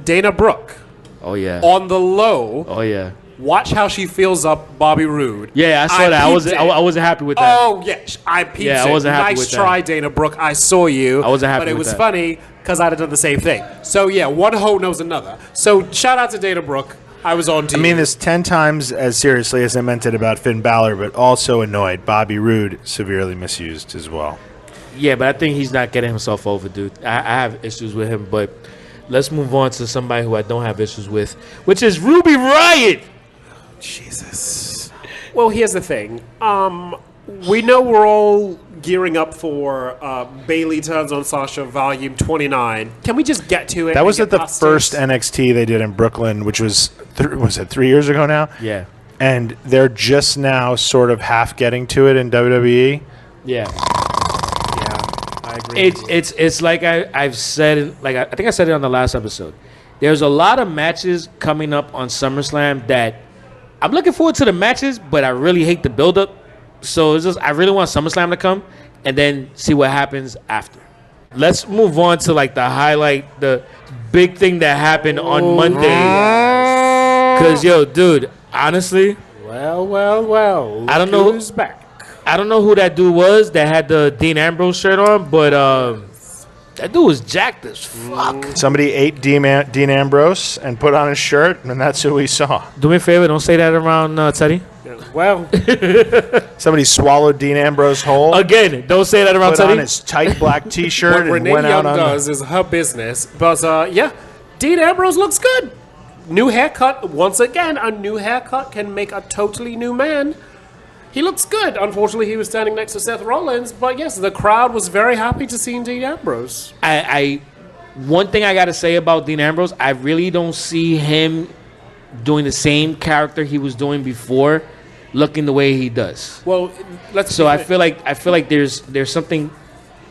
S3: Dana Brooke.
S2: Oh, yeah.
S3: On the low.
S2: Oh, yeah.
S3: Watch how she feels up Bobby Roode.
S2: Yeah, I saw that. I wasn't happy with that.
S3: Oh, yeah. I peeped it.
S2: I wasn't happy with that.
S3: Nice try, Dana Brooke. I saw you.
S2: I wasn't happy with that.
S3: But it was funny because I'd have done the same thing. So, yeah, one hoe knows another. So, shout out to Dana Brooke. I was on team.
S4: I mean this 10 times as seriously as I meant it about Finn Balor, but also annoyed. Bobby Roode severely misused as well.
S2: Yeah, but I think he's not getting himself over, dude. I have issues with him, but let's move on to somebody who I don't have issues with, which is Ruby Riott.
S3: Jesus. Well, here's the thing. We know we're all gearing up for Bayley Turns on Sasha Volume 29. Can we just get to it?
S4: That was at the first NXT they did in Brooklyn, which was, was it 3 years ago now?
S2: Yeah.
S4: And they're just now sort of half getting to it in WWE.
S2: Yeah.
S3: I agree.
S2: It's like I've said, like I think I said it on the last episode. There's a lot of matches coming up on SummerSlam that I'm looking forward to the matches, but I really hate the build-up. So it's just I really want SummerSlam to come and then see what happens after. Let's move on to like the highlight, the big thing that happened on Monday. Because yo, dude, honestly,
S3: well.
S2: I don't know
S3: who's back.
S2: I don't know who that dude was that had the Dean Ambrose shirt on, but that dude was jacked as fuck.
S4: Somebody ate Dean Ambrose and put on his shirt, and that's who we saw.
S2: Do me a favor, don't say that around Teddy.
S3: Well,
S4: somebody swallowed Dean Ambrose whole.
S2: Again, don't say that around
S4: put
S2: Teddy.
S4: On his tight black T-shirt
S3: what
S4: and
S3: Renee
S4: went out
S3: Young
S4: on
S3: does is her business. But yeah, Dean Ambrose looks good. New haircut. Once again, a new haircut can make a totally new man. He looks good. Unfortunately, he was standing next to Seth Rollins. But yes, the crowd was very happy to see Dean Ambrose.
S2: One thing I got to say about Dean Ambrose, I really don't see him doing the same character he was doing before, looking the way he does.
S3: Well,
S2: I feel like there's something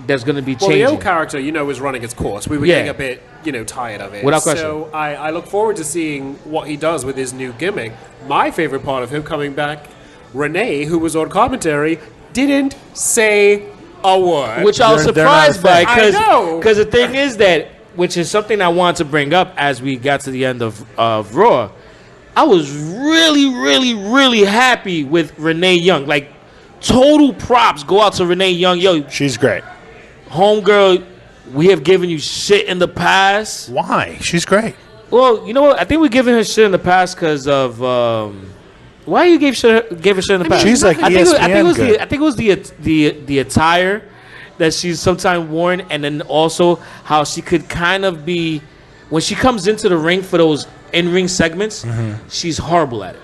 S2: that's going to be changing.
S3: Well, the old character, was running its course. We were getting a bit, tired of it.
S2: Without question.
S3: So I look forward to seeing what he does with his new gimmick. My favorite part of him coming back, Renee, who was on commentary, didn't say a word.
S2: Which I was surprised by,
S3: I
S2: because the thing is that, which is something I wanted to bring up as we got to the end of Raw, I was really, really, really happy with Renee Young. Like, total props go out to Renee Young. Yo,
S4: She's great.
S2: homegirl, we have given you shit in the past.
S4: Why? She's great.
S2: Well, you know what? I think we're giving her shit in the past because of why you gave her shit in the past.
S4: She's like
S2: I think
S4: ESPN
S2: it was the attire that she's sometimes worn, and then also how she could kind of be when she comes into the ring for those in-ring segments. She's horrible at it.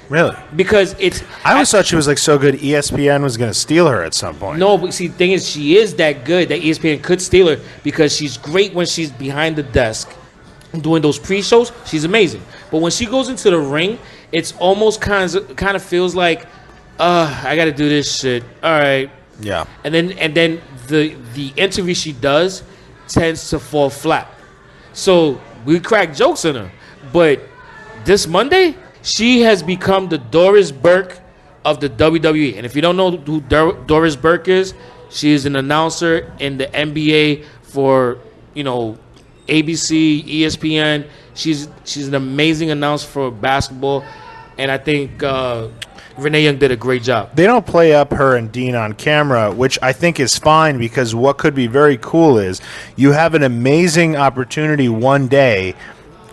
S4: Really?
S2: Because
S4: I always thought she was like so good ESPN was going to steal her at some point.
S2: No, but see, the thing is, she is that good that ESPN could steal her because she's great when she's behind the desk doing those pre-shows. She's amazing. But when she goes into the ring, it's almost kind of feels like, I got to do this shit. All right.
S4: Yeah.
S2: And then the interview she does tends to fall flat. So we crack jokes on her. But this Monday, she has become the Doris Burke of the WWE. And if you don't know who Doris Burke is, she is an announcer in the NBA for, ABC, ESPN. She's an amazing announcer for basketball. And I think Renee Young did a great job.
S4: They don't play up her and Dean on camera, which I think is fine because what could be very cool is you have an amazing opportunity one day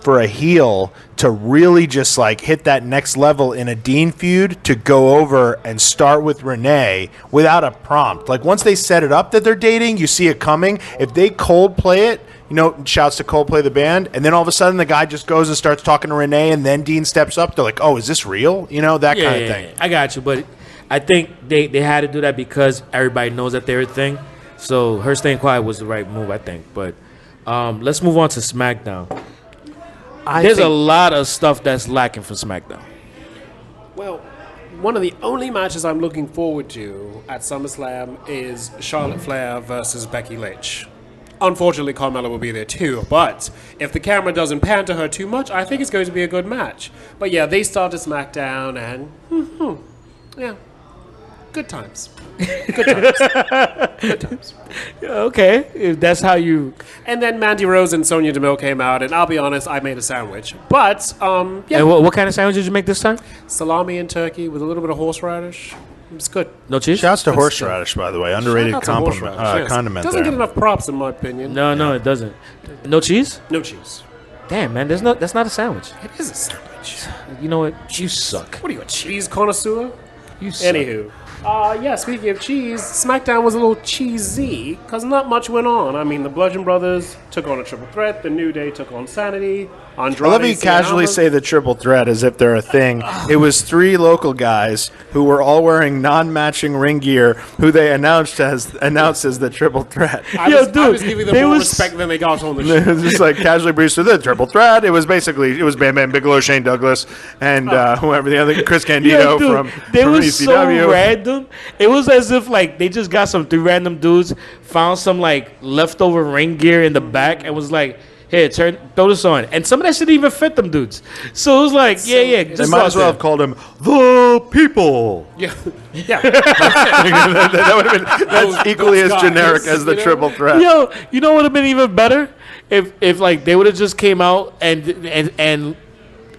S4: for a heel to really just like hit that next level in a Dean feud to go over and start with Renee without a prompt. Like once they set it up that they're dating, you see it coming. If they Coldplay it, shouts to Coldplay the band, and then all of a sudden the guy just goes and starts talking to Renee, and then Dean steps up. They're like, oh, is this real? That kind of thing.
S2: Yeah. I got you, but I think they had to do that because everybody knows that they're a thing. So her staying quiet was the right move, I think. But let's move on to SmackDown. There's a lot of stuff that's lacking for SmackDown.
S3: Well, one of the only matches I'm looking forward to at SummerSlam is Charlotte Flair versus Becky Lynch. Unfortunately, Carmella will be there too, but if the camera doesn't pan to her too much, I think it's going to be a good match. But yeah, they started SmackDown and, good times. Good times.
S2: Okay, if that's how you...
S3: And then Mandy Rose and Sonya Deville came out, and I'll be honest, I made a sandwich. But,
S2: And what kind of sandwich did you make this time?
S3: Salami and turkey with a little bit of horseradish. It's good.
S2: No cheese?
S4: Shouts to horseradish, by the way. Underrated
S3: Shout out to
S4: compliment,
S3: horseradish, yes.
S4: condiment
S3: Doesn't
S4: there.
S3: get enough props, in my opinion.
S2: No, it doesn't. No cheese?
S3: No cheese.
S2: Damn, man, that's not a sandwich.
S3: It is a sandwich.
S2: You know what? You suck.
S3: What are you, a cheese connoisseur?
S2: You suck.
S3: Anywho. Speaking of cheese, SmackDown was a little cheesy because not much went on. I mean, the Bludgeon Brothers took on a triple threat. The New Day took on Sanity. Andrade,
S4: I love you casually say the triple threat as if they're a thing. It was three local guys who were all wearing non-matching ring gear who they announced as the triple threat.
S3: I was giving them more respect than they got on the show.
S4: It was just like casually briefed to the triple threat. It was Bam Bam Bigelow, Shane Douglas, and whoever the other Chris Candido from
S2: was
S4: ECW.
S2: So random. It was as if like they just got some three random dudes, found some like leftover ring gear in the back, and was like, "Here, throw this on." And some of that shit didn't even fit them dudes. So it was like,
S4: They
S2: just
S4: might as well have called him
S1: The people.
S3: Yeah.
S4: that would have been that's equally as
S3: guys,
S4: generic as the triple threat.
S2: Yo, you know what would have been even better if like they would have just came out and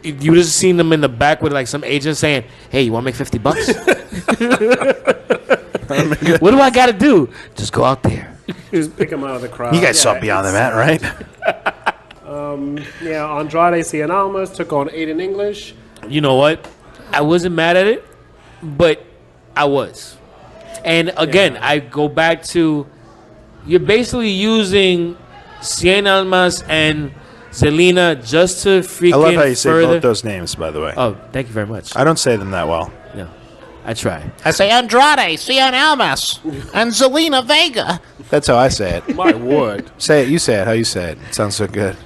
S2: you would have seen them in the back with like some agent saying, "Hey, you want to make $50?" What do I got to do? Just go out there.
S3: Just pick them out of the crowd.
S4: You guys saw Beyond the Mat, right?
S3: Andrade Cien Almas took on Aiden English.
S2: You know what? I wasn't mad at it, but I was. And again, I go back to you're basically using Cien Almas and Zelina just to freaking
S4: I love how you say
S2: further.
S4: both those names, by the way.
S2: Oh, thank you very much.
S4: I don't say them that well.
S2: No, I try.
S5: I say Andrade, Cien Almas, and Zelina Vega.
S4: That's how I say it.
S3: My word.
S4: Say it. You say it. How you say it. It sounds so good.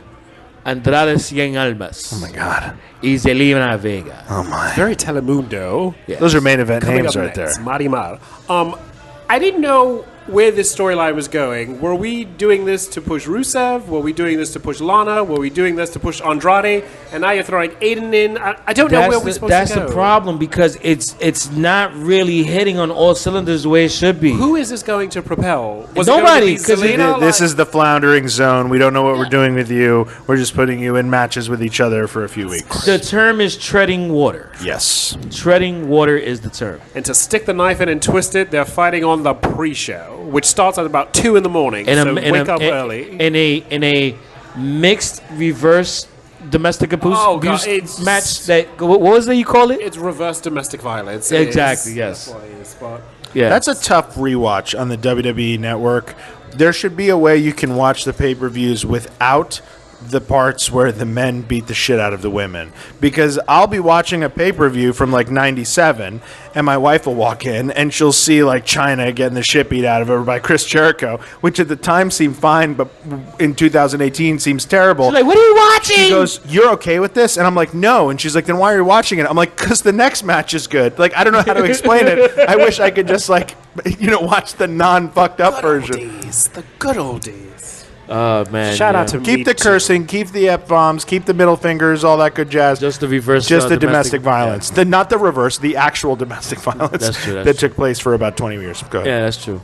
S2: Andrade Cien Almas.
S4: Oh my God.
S2: Y Zelina Vega.
S4: Oh my.
S3: Very Telemundo.
S2: Yes.
S4: Those are main event
S3: Coming
S4: names
S3: up
S4: right
S3: next,
S4: there.
S3: Marimar. I didn't know where this storyline was going. Were we doing this to push Rusev? Were we doing this to push Lana? Were we doing this to push Andrade? And now you're throwing Aiden in. I don't know where we're supposed to go.
S2: That's the problem because it's not really hitting on all cylinders the way it should be.
S3: Who is this going to propel? Was
S2: Nobody,
S3: it going to be
S2: 'cause
S3: Zelina?
S4: This is the floundering zone. We don't know what we're doing with you. We're just putting you in matches with each other for a few weeks.
S2: The term is treading water.
S4: Yes.
S2: Treading water is the term.
S3: And to stick the knife in and twist it, they're fighting on the pre-show, which starts at about 2 in the morning. So wake up early.
S2: In a mixed reverse domestic abuse,
S3: Oh, God,
S2: abuse
S3: it's-
S2: match. That what was that you call it?
S3: It's reverse domestic violence.
S2: Exactly,
S3: It is.
S2: yes.
S3: That's what it is, but
S2: Yeah,
S4: That's a tough rewatch on the WWE Network. There should be a way you can watch the pay-per-views without the parts where the men beat the shit out of the women. Because I'll be watching a pay-per-view from like 97 and my wife will walk in and she'll see like Chyna getting the shit beat out of her by Chris Jericho, which at the time seemed fine, but in 2018 seems terrible.
S2: like, what are you watching?
S4: She goes, "You're okay with this?" And I'm like, "No." And she's like, "Then why are you watching it?" I'm like, "Because the next match is good." Like, I don't know how to explain it. I wish I could just like, watch the non-fucked up version.
S3: days, the good old days.
S2: Oh man!
S3: Shout out to
S4: Keep
S3: me
S4: the
S3: too.
S4: cursing, keep the F-bombs, keep the middle fingers, all that good jazz.
S2: just the reverse.
S4: Just the domestic violence. Not the reverse, the actual domestic violence
S2: That's true, that's
S4: that took place for about 20 years. Go ahead.
S2: Yeah, that's true.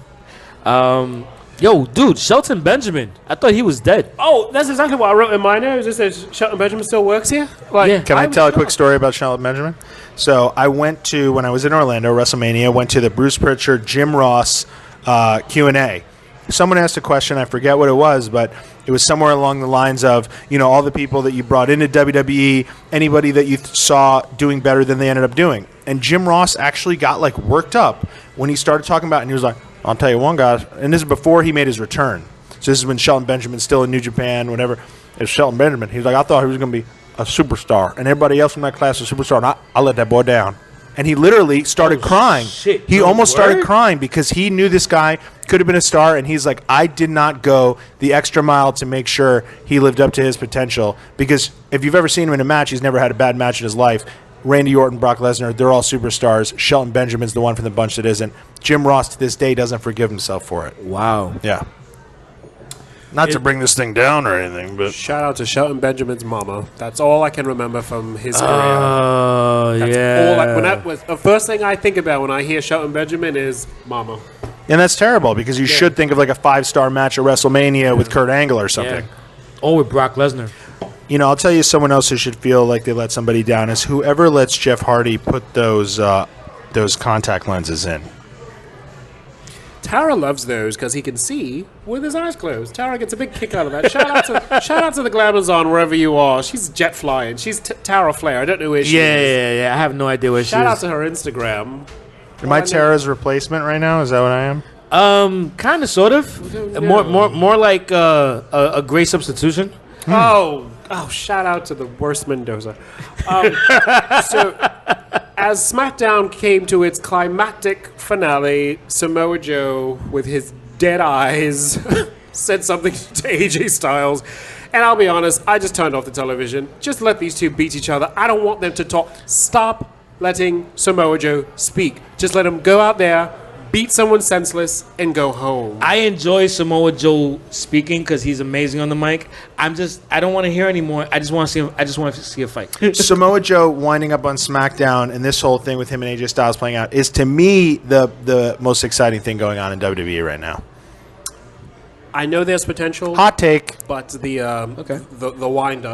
S2: Yo, dude, Shelton Benjamin. I thought he was dead.
S3: Oh, that's exactly what I wrote in my notes. It says Shelton Benjamin still works here. Like,
S2: Yeah.
S4: Can I
S3: was
S4: tell a quick
S3: shocked.
S4: story about Charlotte Benjamin? So I went to, when I was in Orlando, WrestleMania, went to the Bruce Pritchard, Jim Ross Q&A. Someone asked a question, I forget what it was, but it was somewhere along the lines of, all the people that you brought into WWE, anybody that you saw doing better than they ended up doing. And Jim Ross actually got like worked up when he started talking about it, and he was like, "I'll tell you one, guy," and this is before he made his return. So this is when Shelton Benjamin's still in New Japan, whatever. It's Shelton Benjamin. He's like, "I thought he was going to be a superstar, and everybody else from that class is a superstar, and I let that boy down." And he literally started crying.
S2: shit.
S4: He
S2: No
S4: almost started
S2: word?
S4: crying because he knew this guy could have been a star, and he's like, "I did not go the extra mile to make sure he lived up to his potential." Because if you've ever seen him in a match, he's never had a bad match in his life. Randy Orton, Brock Lesnar, they're all superstars. Shelton Benjamin's the one from the bunch that isn't. Jim Ross to this day doesn't forgive himself for it.
S2: Wow.
S4: Yeah. Not to bring this thing down or anything, but
S3: Shout out to Shelton Benjamin's mama. That's all I can remember from his career.
S2: Oh
S3: That's
S2: yeah.
S3: all. When that was the first thing I think about when I hear Shelton Benjamin is mama.
S4: and that's terrible because you should think of like a 5-star match at WrestleMania with Kurt Angle or something.
S2: Or with Brock Lesnar.
S4: I'll tell you someone else who should feel like they let somebody down is whoever lets Jeff Hardy put those contact lenses in.
S3: Tara loves those because he can see with his eyes closed. Tara gets a big kick out of that. Shout out to the Glamazon wherever you are. She's jet flying. She's Tara Flair. I don't know where she is.
S2: Yeah. I have no idea where
S3: Shout
S2: she
S3: out
S2: is.
S3: to her Instagram.
S4: Am I Tara's replacement right now? Is that what I am?
S2: Kind of, sort of. More like a great substitution.
S3: Oh, shout out to the worst Mendoza. So, as SmackDown came to its climactic finale, Samoa Joe, with his dead eyes, said something to AJ Styles. And I'll be honest, I just turned off the television. Just let these two beat each other. I don't want them to talk. Stop letting Samoa Joe speak. Just let him go out there, beat someone senseless, and go home.
S2: I enjoy Samoa Joe speaking because he's amazing on the mic. I don't want to hear anymore. I just want to see a fight.
S4: Samoa Joe winding up on SmackDown and this whole thing with him and AJ Styles playing out is to me the most exciting thing going on in WWE right now.
S3: I know there's potential.
S4: Hot take.
S3: But the wind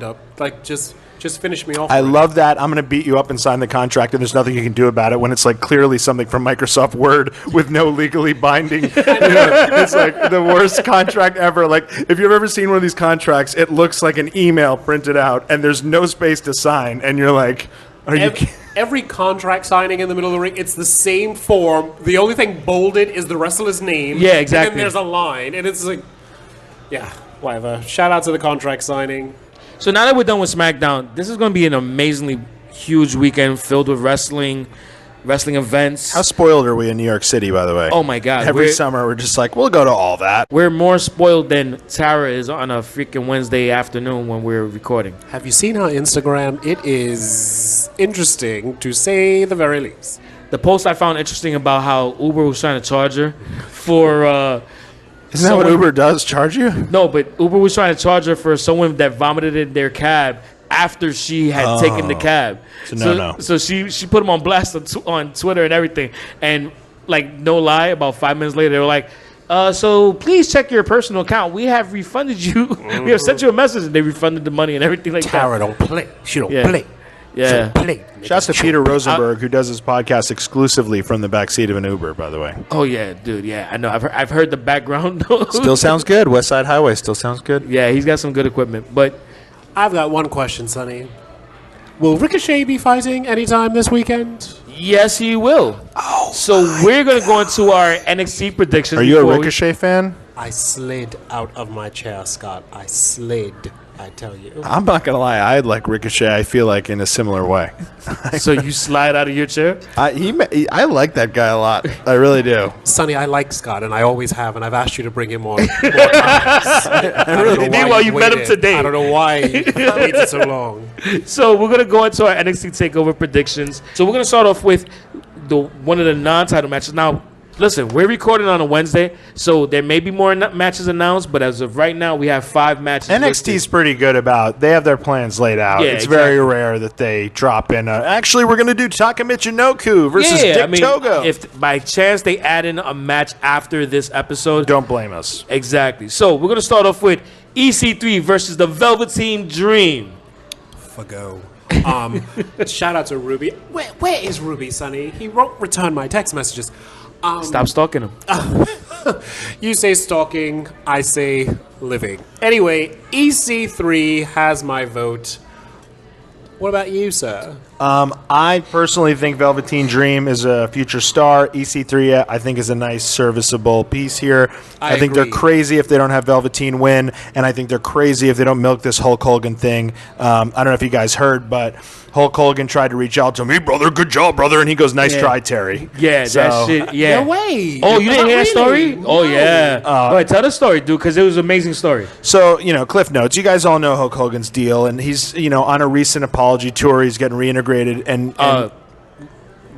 S3: up, like just finish me off.
S4: I
S3: already.
S4: love that. I'm going to beat you up and sign the contract, and there's nothing you can do about it when it's like clearly something from Microsoft Word with no legally binding. It's like the worst contract ever. Like if you've ever seen one of these contracts, it looks like an email printed out, and there's no space to sign, and you're like, "Are you?"
S3: Every contract signing in the middle of the ring, it's the same form. The only thing bolded is the wrestler's name.
S2: Yeah, exactly.
S3: And then there's a line, and it's like, yeah, whatever. Shout out to the contract signing.
S2: So now that we're done with SmackDown, this is going to be an amazingly huge weekend filled with wrestling. wrestling events.
S4: How spoiled are we in New York City, by the way?
S2: Oh, my God.
S4: Every summer, we're just like, we'll go to all that.
S2: We're more spoiled than Tara is on a freaking Wednesday afternoon when we're recording.
S3: Have you seen our Instagram? It is interesting, to say the very least.
S2: The post I found interesting about how Uber was trying to charge her for...
S4: Isn't that what Uber does, charge you?
S2: No, but Uber was trying to charge her for someone that vomited in their cab after she had taken the cab. So she put him on blast on Twitter and everything. And, like, no lie, about 5 minutes later, they were like, so please check your personal account. We have refunded you. We have sent you a message, and they refunded the money and everything like
S3: Tara
S2: that.
S3: don't play. She don't play.
S2: Yeah.
S3: She don't play.
S4: Shouts to Peter Rosenberg, who does his podcast exclusively from the backseat of an Uber, by the way.
S2: Oh, yeah, dude. Yeah, I know. I've heard the background.
S4: Still sounds good. West Side Highway still sounds good.
S2: Yeah, he's got some good equipment. But
S3: I've got one question, Sonny. Will Ricochet be fighting anytime this weekend?
S2: yes, he will. Oh, so we're going to go into our NXT predictions.
S4: Are you a Ricochet fan?
S3: I slid out of my chair, Scott. I slid, I tell you.
S4: I'm not going to lie. I like Ricochet, I feel like, in a similar way.
S2: So you slide out of your chair?
S4: I like that guy a lot. I really do.
S3: Sonny, I like Scott, and I always have, and I've asked you to bring him on more times. I don't know why
S2: Meanwhile, you met him today.
S3: I don't know why you waited so long.
S2: So we're going to go into our NXT TakeOver predictions. So we're going to start off with one of the non-title matches. Now, listen, we're recording on a Wednesday, so there may be more matches announced, but as of right now, we have 5 matches.
S4: NXT's pretty good about, they have their plans laid out.
S2: Yeah,
S4: it's
S2: exactly.
S4: very rare that they drop in, actually, we're going to do Taka Michinoku versus Dick Togo.
S2: If by chance they add in a match after this episode.
S4: Don't blame us.
S2: Exactly. So we're going to start off with EC3 versus the Velveteen Dream.
S3: Forgo. Shout out to Ruby. Where is Ruby, Sonny? He won't return my text messages.
S2: Stop stalking him.
S3: You say stalking, I say living. Anyway, EC3 has my vote. What about you, sir?
S4: I personally think Velveteen Dream is a future star. EC3, I think, is a nice, serviceable piece here. I think
S3: agree.
S4: they're crazy if they don't have Velveteen win, and I think they're crazy if they don't milk this Hulk Hogan thing. I don't know if you guys heard, but Hulk Hogan tried to reach out to me, brother. Good job, brother. And he goes, nice try, Terry.
S2: Yeah, that shit. Yeah.
S3: No way.
S2: Oh, you didn't hear that story?
S3: No.
S2: Oh, yeah. All right, tell the story, dude, because it was an amazing story.
S4: So, Cliff Notes. You guys all know Hulk Hogan's deal, and he's, on a recent apology tour. He's getting reintegrated. And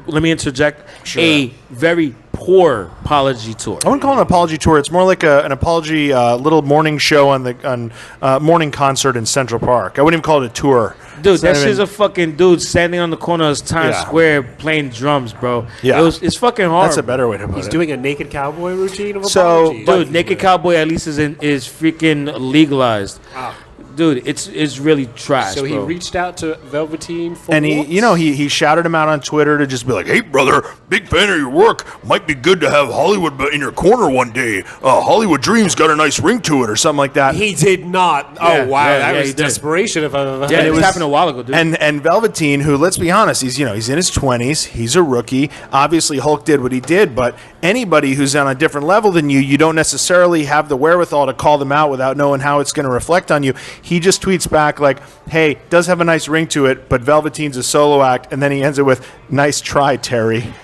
S2: let me interject.
S4: Sure.
S2: A very poor apology tour.
S4: I wouldn't call it an apology tour. It's more like an apology little morning show on morning concert in Central Park. I wouldn't even call it a tour.
S2: Dude, that shit's a fucking dude standing on the corner of Times Square playing drums, bro.
S4: Yeah.
S2: It's fucking hard.
S4: That's a better way to put it.
S3: He's doing a naked cowboy routine of
S4: So,
S3: apology.
S2: Dude, Naked Cowboy at least is freaking legalized.
S3: Wow.
S2: Dude, it's really trash,
S3: So he
S2: bro.
S3: reached out to Velveteen for
S4: And
S3: what?
S4: he shouted him out on Twitter to just be like, hey, brother, big fan of your work. Might be good to have Hollywood in your corner one day. Hollywood Dreams got a nice ring to it or something like that.
S3: He did not.
S2: Yeah,
S3: Oh, wow.
S2: yeah,
S3: that
S2: yeah,
S3: was
S2: he did.
S3: desperation if I've ever heard
S2: Yeah,
S3: it.
S2: it was happened a while ago, dude.
S4: And Velveteen, who, let's be honest, he's in his 20s. He's a rookie. Obviously, Hulk did what he did, but anybody who's on a different level than you don't necessarily have the wherewithal to call them out without knowing how it's going to reflect on you. He just tweets back like, hey, does have a nice ring to it, but Velveteen's a solo act, and then he ends it with, nice try, Terry.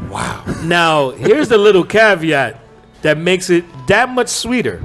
S3: Wow.
S2: Now, here's the little caveat that makes it that much sweeter.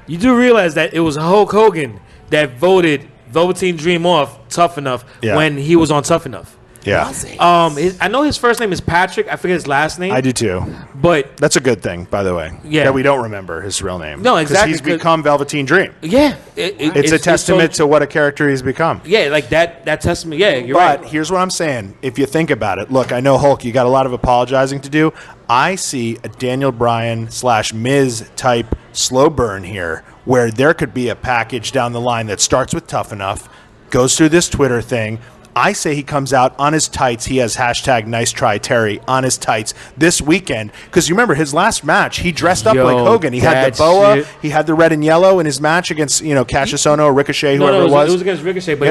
S2: You do realize that it was Hulk Hogan that voted Velveteen Dream off Tough Enough when he was on Tough Enough.
S4: Yeah,
S2: I know his first name is Patrick. I forget his last name.
S4: I do too.
S2: But
S4: that's a good thing, by the way.
S2: Yeah.
S4: That we don't remember his real name.
S2: No, exactly.
S4: He's become Velveteen Dream.
S2: Yeah.
S4: It's a testament to what a character he's become.
S2: Yeah, like that testament. Yeah, you're
S4: But
S2: right.
S4: here's what I'm saying. If you think about it, look, I know, Hulk, you got a lot of apologizing to do. I see a Daniel Bryan / Miz type slow burn here where there could be a package down the line that starts with Tough Enough, goes through this Twitter thing. I say he comes out on his tights. He has hashtag nice try Terry on his tights this weekend. Because you remember his last match, he dressed up like Hogan. He had the boa.
S2: Shit.
S4: He had the red and yellow in his match against Cassius Ohno, Ricochet, whoever it was.
S2: It was against Ricochet, but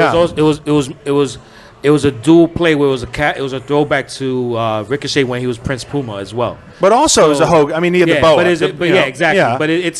S2: it was a dual play where it was a throwback to Ricochet when he was Prince Puma as well.
S4: But also it was a Hogan. I mean, he had the boa.
S2: But exactly.
S4: Yeah.
S2: But it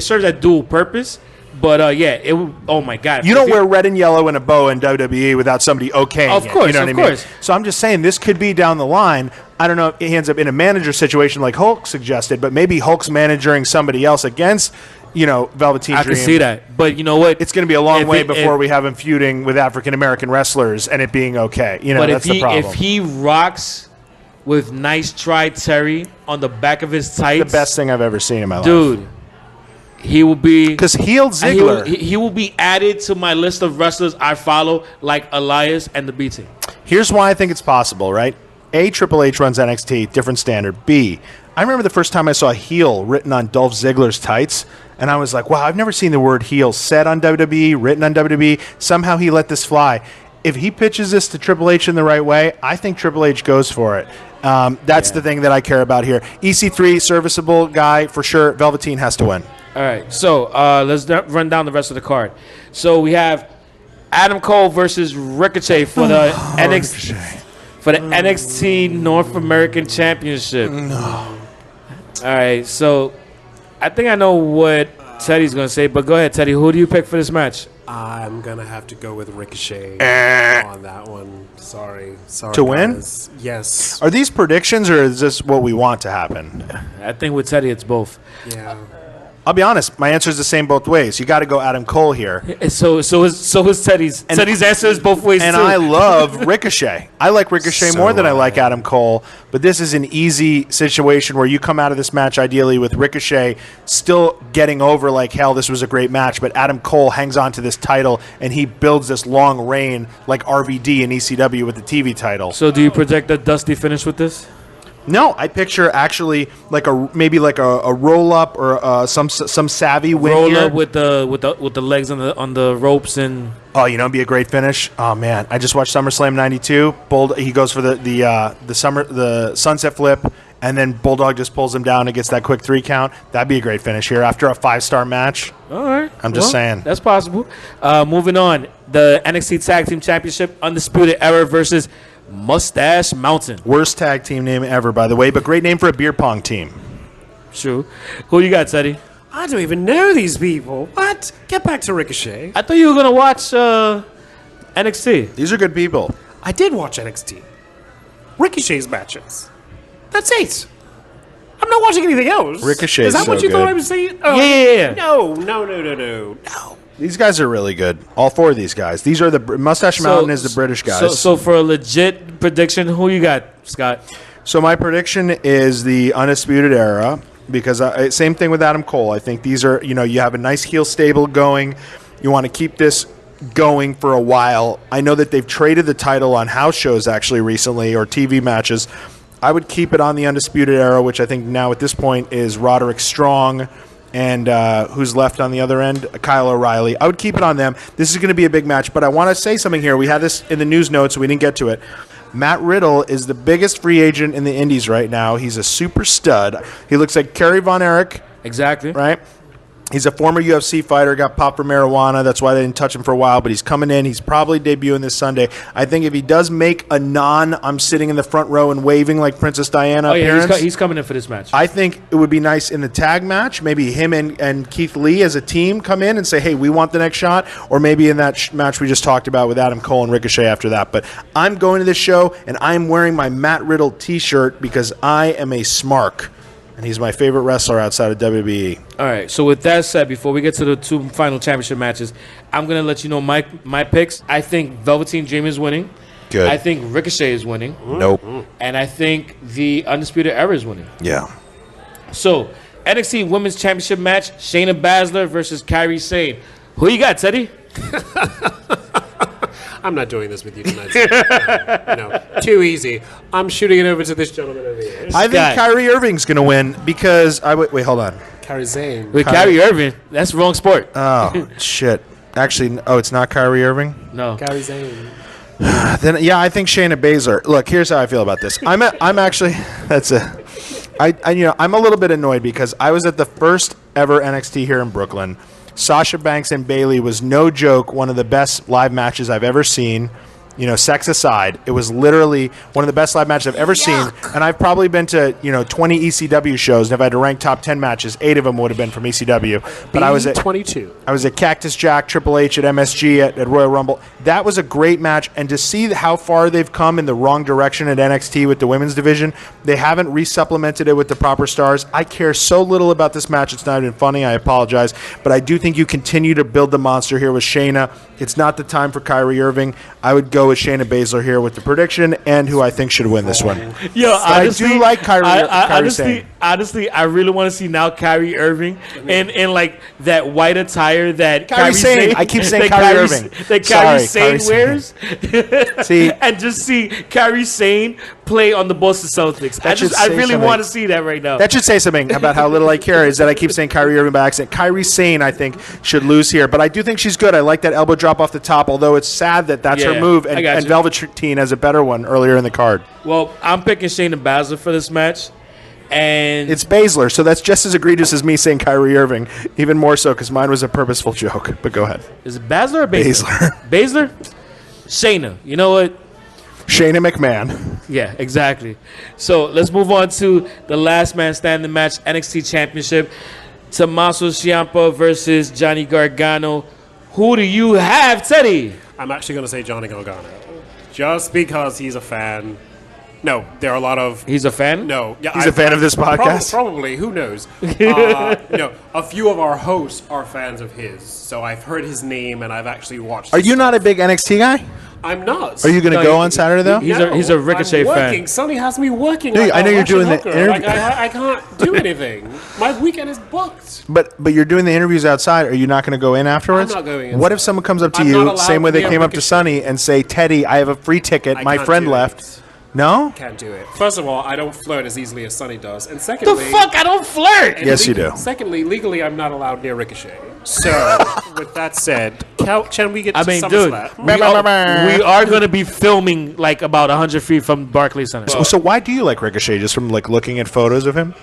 S2: serves that dual purpose. But yeah, oh my God.
S4: You don't wear red and yellow and a bow in WWE without somebody okaying
S2: Of
S4: it.
S2: course,
S4: You know what
S2: of
S4: I mean?
S2: course.
S4: So I'm just saying this could be down the line. I don't know if he ends up in a manager situation like Hulk suggested, but maybe Hulk's managing somebody else against, Velveteen
S2: I
S4: Dream.
S2: can see that. But you know what?
S4: It's going to be a long way before
S2: if-
S4: we have him feuding with African American wrestlers and it being okay.
S2: But
S4: That's the problem.
S2: if he rocks with Nice Try Terry on the back of his tights,
S4: The best thing I've ever seen in my life.
S2: dude, he will be
S4: Because healed Ziggler.
S2: He will be added to my list of wrestlers I follow, like Elias and the B Team.
S4: Here's why I think it's possible, right? A, Triple H runs NXT, different standard. B, I remember the first time I saw heel written on Dolph Ziggler's tights, and I was like, wow, I've never seen the word heel said on WWE, written on WWE. Somehow he let this fly. If he pitches this to Triple H in the right way, I think Triple H goes for it. That's the thing that I care about here. EC3, serviceable guy, for sure. Velveteen has to win.
S2: All right, so let's run down the rest of the card. So we have Adam Cole versus Ricochet for the NXT North American Championship. No. All right, so I think I know what Teddy's gonna say, but go ahead, Teddy. Who do you pick for this match?
S3: I'm gonna have to go with Ricochet on that one. Sorry.
S4: To win?
S3: Guys. Yes.
S4: Are these predictions, or is this what we want to happen?
S2: I think with Teddy, it's both.
S3: Yeah.
S4: I'll be honest. My answer is the same both ways. You got to go Adam Cole here.
S2: So is Teddy's. Teddy's answer is both ways
S4: And
S2: too.
S4: I love Ricochet. I like Ricochet more than I like Adam Cole. But this is an easy situation where you come out of this match ideally with Ricochet still getting over like hell. This was a great match, but Adam Cole hangs on to this title and he builds this long reign like RVD in ECW with the TV title.
S2: So do you project a dusty finish with this?
S4: No, I picture actually like a roll up or some savvy win
S2: Roll
S4: here.
S2: up with the legs on the ropes and.
S4: Oh, it'd be a great finish. Oh man, I just watched SummerSlam '92. He goes for the sunset flip, and then Bulldog just pulls him down and gets that quick 3 count. That'd be a great finish here after a 5-star match.
S2: All right,
S4: I'm just saying.
S2: That's possible. Moving on, the NXT Tag Team Championship, Undisputed Era versus Mustache Mountain.
S4: Worst tag team name ever, by the way, but great name for a beer pong team.
S2: True. Who you got, Teddy?
S3: I don't even know these people. What? Get back to Ricochet.
S2: I thought you were gonna watch NXT.
S4: These are good people.
S3: I did watch NXT. Ricochet's matches. That's it. I'm not watching anything else.
S4: Ricochet's
S3: Is that what
S4: so
S3: you thought
S4: good.
S3: I was saying? Oh,
S2: Yeah.
S3: No.
S4: These guys are really good. All 4 of these guys. These are the Mustache Mountain is the British guys.
S2: So for a legit prediction, who you got, Scott?
S4: So my prediction is the Undisputed Era because same thing with Adam Cole. I think these are, you have a nice heel stable going. You want to keep this going for a while. I know that they've traded the title on house shows actually recently or TV matches. I would keep it on the Undisputed Era, which I think now at this point is Roderick Strong and who's left on the other end? Kyle O'Reilly. I would keep it on them. This is going to be a big match, but I want to say something here. We had this in the news notes, so we didn't get to it. Matt Riddle is the biggest free agent in the Indies right now. He's a super stud. He looks like Kerry Von Erich,
S2: Exactly.
S4: right? He's a former UFC fighter, got popped for marijuana. That's why they didn't touch him for a while, but he's coming in. He's probably debuting this Sunday. I think if he does make a I'm sitting in the front row and waving like Princess Diana appearance,
S2: he's coming in for this match.
S4: I think it would be nice in the tag match. Maybe him and Keith Lee as a team come in and say, hey, we want the next shot. Or maybe in that match we just talked about with Adam Cole and Ricochet after that. But I'm going to this show, and I'm wearing my Matt Riddle T-shirt because I am a smark. And he's my favorite wrestler outside of WWE.
S2: All right. So with that said, before we get to the 2 final championship matches, I'm gonna let you know my picks. I think Velveteen Dream is winning.
S4: Good.
S2: I think Ricochet is winning.
S4: Nope.
S2: And I think the Undisputed Era is winning.
S4: Yeah.
S2: So NXT Women's Championship match: Shayna Baszler versus Kairi Sane. Who you got, Teddy?
S3: I'm not doing this with you tonight. No, too easy. I'm shooting it over to this gentleman over here.
S4: I think Kyrie Irving's going to win because wait, hold on.
S3: Kyrie Zane.
S2: With Kyrie Irving. That's the wrong sport.
S4: Oh, shit. Actually, it's not Kyrie Irving?
S2: No.
S3: Kyrie Zane.
S4: Then yeah, I think Shayna Baszler. Look, here's how I feel about this. I'm a little bit annoyed because I was at the first ever NXT here in Brooklyn. Sasha Banks and Bayley was no joke one of the best live matches I've ever seen. sex aside, it was literally one of the best live matches I've ever seen. And I've probably been to 20 ECW shows, and if I had to rank top 10 matches, 8 of them would have been from ECW. But I was at
S3: 22.
S4: I was at Cactus Jack, Triple H at MSG at Royal Rumble. That was a great match, and to see how far they've come in the wrong direction at NXT with the women's division, they haven't resupplemented it with the proper stars. I care so little about this match. It's not even funny. I apologize. But I do think you continue to build the monster here with Shayna. It's not the time for Kyrie Irving. I would go with Shayna Baszler here with the prediction and who I think should win this one.
S2: Yo, honestly,
S4: I do like Kyrie Sane.
S2: Honestly, I really want to see now Kyrie Irving in like that white attire that
S4: Kyrie Sane. I keep saying Kyrie Irving.
S2: That Kyrie Sane wears.
S4: See,
S2: and just see Kyrie Sane play on the Boston Celtics. I really want to see that right now.
S4: That should say something about how little I care is that I keep saying Kyrie Irving by accident. Kyrie Sane, I think, should lose here. But I do think she's good. I like that elbow drop off the top, although it's sad that that's her move. And Velveteen has a better one earlier in the card.
S2: Well, I'm picking Shayna Baszler for this match. And
S4: it's Baszler, so that's just as egregious as me saying Kyrie Irving. Even more so because mine was a purposeful joke. But go ahead.
S2: Is it Baszler or Baszler? Baszler? Shayna. You know what?
S4: Shayna McMahon.
S2: Yeah, exactly. So let's move on to the last man standing match, NXT Championship. Tommaso Ciampa versus Johnny Gargano. Who do you have, Teddy?
S3: I'm actually going to say Johnny Gargano. Just because he's a fan. No, there are a lot of...
S2: He's a fan?
S3: No. Yeah,
S4: he's a fan of this podcast?
S3: Probably. Who knows? A few of our hosts are fans of his. So I've heard his name and I've actually watched
S4: Are you not a big NXT guy?
S3: I'm not.
S4: Are you going to go on Saturday, though?
S2: He's a Ricochet fan.
S3: Sonny has me working.
S4: Dude, I know you're doing the interview.
S3: Like, I can't do anything. My weekend is booked.
S4: But you're doing the interviews outside. Are you not going to go in afterwards?
S3: I'm not going in.
S4: What if someone comes up to you, same way they came up to Sonny, and say, Teddy, I have a free ticket. My friend left. No?
S3: Can't do it. First of all, I don't flirt as easily as Sonny does. And secondly...
S2: The fuck? I don't flirt!
S4: Yes, you do.
S3: Secondly, legally, I'm not allowed near Ricochet. So, with that said, can we get to SummerSlam?
S2: Dude, we are going to be filming like about 100 feet from Barclays Center.
S4: So why do you like Ricochet? Just from like looking at photos of him?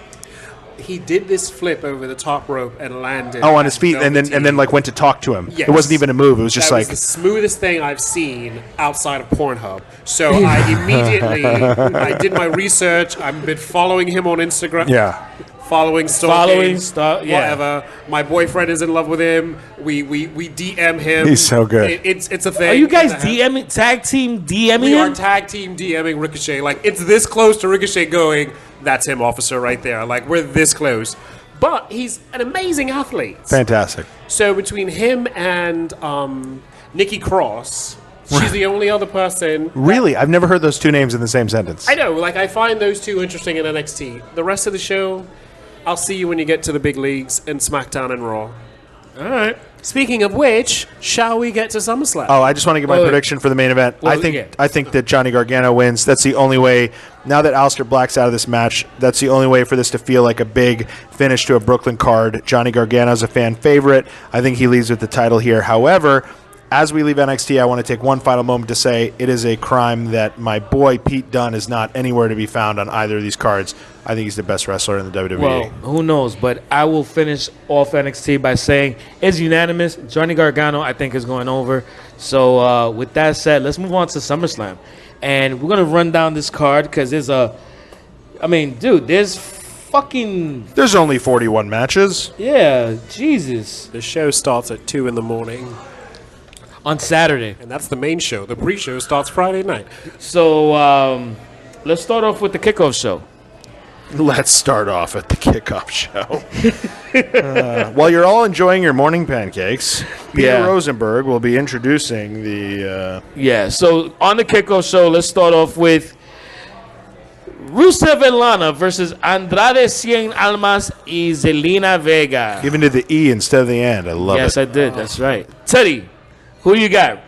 S3: He did this flip over the top rope and landed.
S4: Oh, on his feet, and then like went to talk to him.
S3: Yes.
S4: It wasn't even a move. It was just
S3: that
S4: like
S3: was the smoothest thing I've seen outside of Pornhub. So I immediately I did my research. I've been following him on Instagram.
S4: Yeah.
S3: Stalking, whatever. My boyfriend is in love with him. We DM him.
S4: He's so good.
S3: It's a thing.
S2: Are you guys DMing, tag team DMing
S3: We
S2: him?
S3: are tag team DMing Ricochet. Like, it's this close to Ricochet going, that's him, officer, right there. Like, we're this close. But he's an amazing athlete.
S4: Fantastic.
S3: So between him and Nikki Cross, she's the only other person.
S4: Really? I've never heard those two names in the same sentence.
S3: I know. Like, I find those two interesting in NXT. The rest of the show, I'll see you when you get to the big leagues in SmackDown and Raw. All right. Speaking of which, shall we get to SummerSlam?
S4: Oh, I just want to give my prediction for the main event. I think that Johnny Gargano wins. That's the only way. Now that Aleister Black's out of this match, that's the only way for this to feel like a big finish to a Brooklyn card. Johnny Gargano's a fan favorite. I think he leaves with the title here. However, as we leave NXT, I want to take one final moment to say it is a crime that my boy Pete Dunne is not anywhere to be found on either of these cards. I think he's the best wrestler in the WWE.
S2: Well, who knows? But I will finish off NXT by saying it's unanimous. Johnny Gargano, I think, is going over. So with that said, let's move on to SummerSlam. And we're going to run down this card because there's there's
S4: only 41 matches.
S2: Yeah, Jesus.
S3: The show starts at 2 in the morning.
S2: On Saturday.
S3: And that's the main show. The pre-show starts Friday night.
S2: So let's start off with the kickoff show.
S4: Let's start off at the kickoff show. While you're all enjoying your morning pancakes, Peter Rosenberg will be introducing the...
S2: So on the kickoff show, let's start off with Rusev and Lana versus Andrade Cien Almas y Zelina Vega.
S4: Given to the E instead of the N. I love it.
S2: Yes, I did. That's right. Teddy, who you got?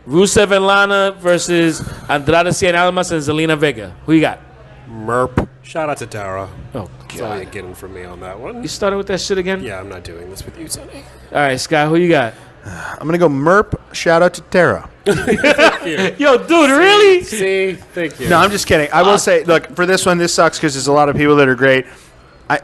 S2: Rusev and Lana versus Andrade Cien Almas and Zelina Vega. Who you got?
S3: Merp. Shout out to Tara.
S2: Oh,
S3: That's all you're getting from me on that one.
S2: You started with that shit again?
S3: Yeah, I'm not doing this with you, Sonny.
S2: All right, Scott, who you got?
S4: I'm going to go Merp. Shout out to Tara.
S2: Yo, dude, really?
S3: See? Thank you.
S4: No, I'm just kidding. I will say, look, for this one, this sucks because there's a lot of people that are great.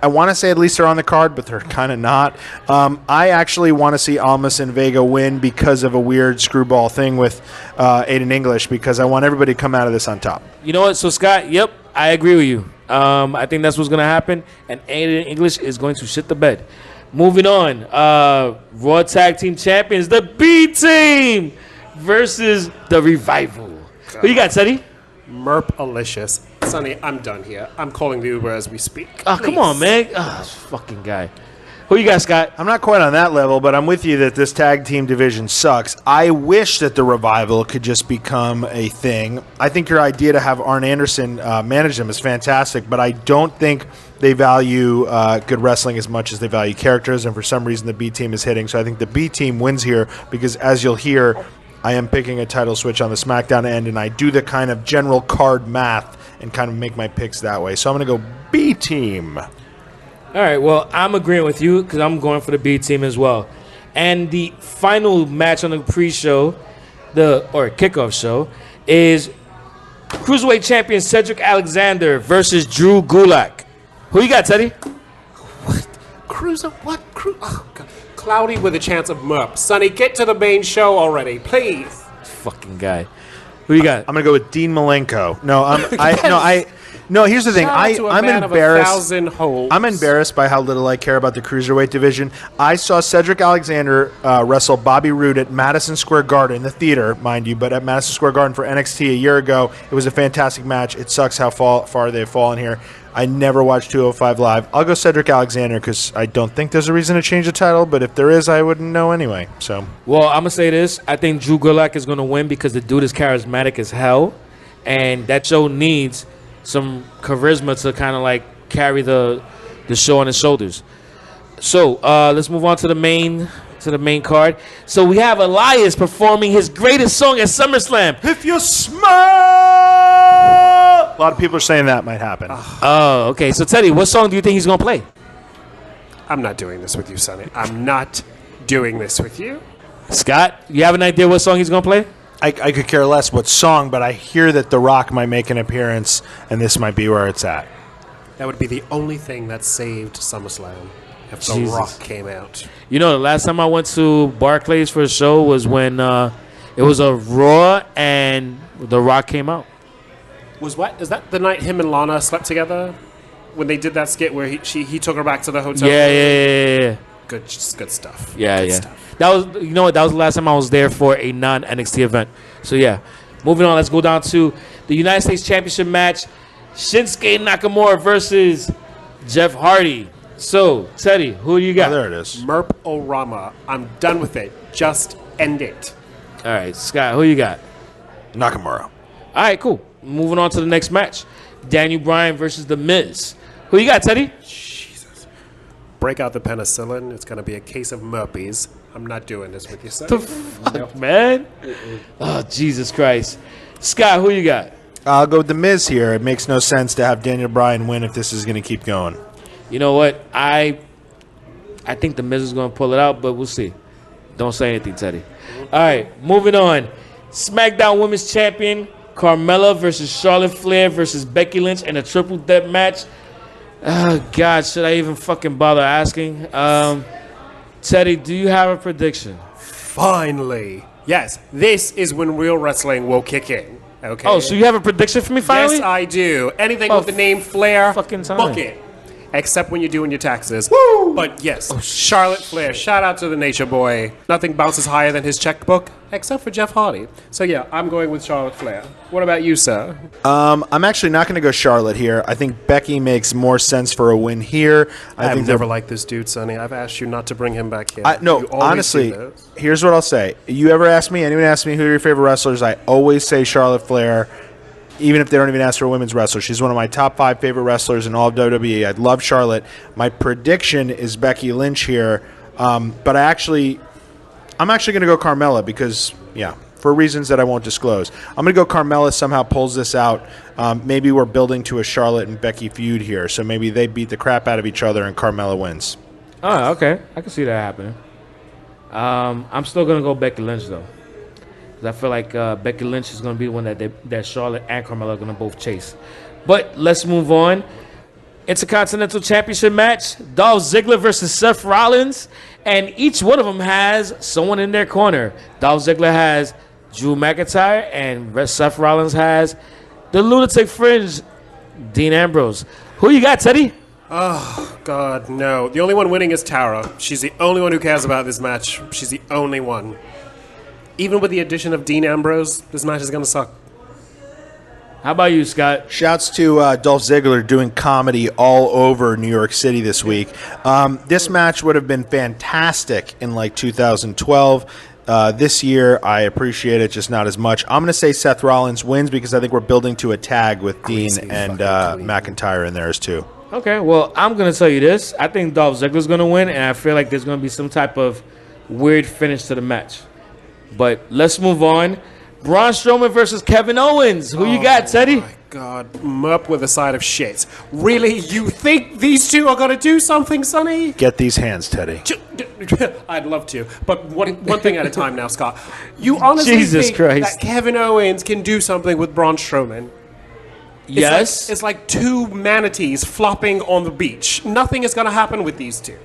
S4: I want to say at least they're on the card, but they're kind of not. I actually want to see Almas and Vega win because of a weird screwball thing with Aiden English, because I want everybody to come out of this on top.
S2: You know what? So, Scott, yep, I agree with you. I think that's what's going to happen, and Aiden English is going to shit the bed. Moving on, Raw Tag Team Champions, the B-Team versus the Revival. Who you got, Teddy?
S3: Merp-alicious. Sonny, I'm done here. I'm calling the Uber as we speak.
S2: Oh, come on, man. Oh, this fucking guy. Who you got, Scott?
S4: I'm not quite on that level, but I'm with you that this tag team division sucks. I wish that the Revival could just become a thing. I think your idea to have Arn Anderson manage them is fantastic, but I don't think they value good wrestling as much as they value characters, and for some reason the B team is hitting. So I think the B team wins here because, as you'll hear, I am picking a title switch on the SmackDown end, and I do the kind of general card math and kind of make my picks that way. So I'm going to go B team.
S2: All right, well, I'm agreeing with you because I'm going for the B team as well. And the final match on the pre-show, or kickoff show, is Cruiserweight Champion Cedric Alexander versus Drew Gulak. Who you got, Teddy?
S3: Cruiser? What? Oh, God. Cloudy with a chance of Merp. Sonny, get to the main show already, please.
S2: Fucking guy. Who you got?
S4: I'm going to go with Dean Malenko. No, here's the thing. I'm embarrassed. I'm embarrassed by how little I care about the Cruiserweight division. I saw Cedric Alexander wrestle Bobby Roode at Madison Square Garden, the theater, mind you, but at Madison Square Garden for NXT a year ago. It was a fantastic match. It sucks how far they've fallen here. I never watched 205 Live. I'll go Cedric Alexander because I don't think there's a reason to change the title, but if there is, I wouldn't know anyway. So,
S2: well, I'm going to say this. I think Drew Gulak is going to win because the dude is charismatic as hell, and that show needs some charisma to kind of like carry the show on his shoulders. So let's move on to the main card. So we have Elias performing his greatest song at SummerSlam.
S4: If you smile. A lot of people are saying that might happen.
S2: Oh, okay. So Teddy, what song do you think he's gonna play?
S3: I'm not doing this with you, Sonny. I'm not doing this with you.
S2: Scott, you have an idea what song he's gonna play?
S4: I could care less what song, but I hear that The Rock might make an appearance, and this might be where it's at.
S3: That would be the only thing that saved SummerSlam if The Rock came out.
S2: You know, the last time I went to Barclays for a show was when it was a Raw and The Rock came out.
S3: Is that the night him and Lana slept together? When they did that skit where he took her back to the hotel?
S2: Yeah.
S3: Good stuff.
S2: Yeah,
S3: Good
S2: yeah.
S3: stuff.
S2: That was, you know what? That was the last time I was there for a non-NXT event. So yeah, moving on. Let's go down to the United States Championship match: Shinsuke Nakamura versus Jeff Hardy. So Teddy, who do you got?
S4: Oh, there it is.
S3: Merp Orama. I'm done with it. Just end it.
S2: All right, Scott, who you got?
S4: Nakamura.
S2: All right, cool. Moving on to the next match: Daniel Bryan versus The Miz. Who you got, Teddy?
S3: Jesus. Break out the penicillin. It's going to be a case of Merpies. I'm not doing this with you, son.
S2: The fuck, man? Oh, Jesus Christ. Scott, who you got?
S4: I'll go with The Miz here. It makes no sense to have Daniel Bryan win if this is going to keep going.
S2: You know what? I think The Miz is going to pull it out, but we'll see. Don't say anything, Teddy. All right, moving on. SmackDown Women's Champion Carmella versus Charlotte Flair versus Becky Lynch in a triple threat match. Oh, God, should I even fucking bother asking? Teddy, do you have a prediction?
S3: Finally. Yes, this is when real wrestling will kick in. Okay.
S2: Oh, so you have a prediction for me finally?
S3: Yes, I do. Anything
S2: Oh,
S3: with the name Flair,
S2: fucking time.
S3: book it. Except when you're doing your taxes. Woo! But yes, Charlotte Flair. Shout out to the Nature Boy. Nothing bounces higher than his checkbook, except for Jeff Hardy. So yeah, I'm going with Charlotte Flair. What about you, sir?
S4: I'm actually not going to go Charlotte here. I think Becky makes more sense for a win here. I think
S3: I've never liked this dude, Sonny. I've asked you not to bring him back here.
S4: No,
S3: You always
S4: honestly,
S3: do this.
S4: here's what I'll say. Anyone asks me who are your favorite wrestlers, I always say Charlotte Flair, even if they don't even ask for a women's wrestler. She's one of my top 5 favorite wrestlers in all of WWE. I love Charlotte. My prediction is Becky Lynch here, but I'm actually going to go Carmella because, for reasons that I won't disclose. I'm going to go Carmella somehow pulls this out. Maybe we're building to a Charlotte and Becky feud here, so maybe they beat the crap out of each other and Carmella wins.
S2: Oh, okay. I can see that happening. I'm still going to go Becky Lynch, though. Because I feel like Becky Lynch is going to be the one that Charlotte and Carmella are going to both chase. But let's move on. Intercontinental Championship match. Dolph Ziggler versus Seth Rollins. And each one of them has someone in their corner. Dolph Ziggler has Drew McIntyre. And Seth Rollins has the Lunatic Fringe, Dean Ambrose. Who you got, Teddy?
S3: Oh, God, no. The only one winning is Tara. She's the only one who cares about this match. She's the only one. Even with the addition of Dean Ambrose, this match is going to suck.
S2: How about you, Scott?
S4: Shouts to Dolph Ziggler doing comedy all over New York City this week. This match would have been fantastic in like 2012. This year, I appreciate it, just not as much. I'm going to say Seth Rollins wins because I think we're building to a tag with Dean and McIntyre in there as too.
S2: Okay, well, I'm going to tell you this. I think Dolph Ziggler's going to win, and I feel like there's going to be some type of weird finish to the match. But let's move on. Braun Strowman versus Kevin Owens. Who you got, Teddy?
S3: Oh, my God. Murp with a side of shit. Really? You think these two are going to do something, Sonny?
S4: Get these hands, Teddy.
S3: I'd love to, but one thing at a time now, Scott. You honestly
S2: Jesus
S3: think
S2: Christ.
S3: that Kevin Owens can do something with Braun Strowman?
S2: Yes.
S3: It's like two manatees flopping on the beach. Nothing is going to happen with these two.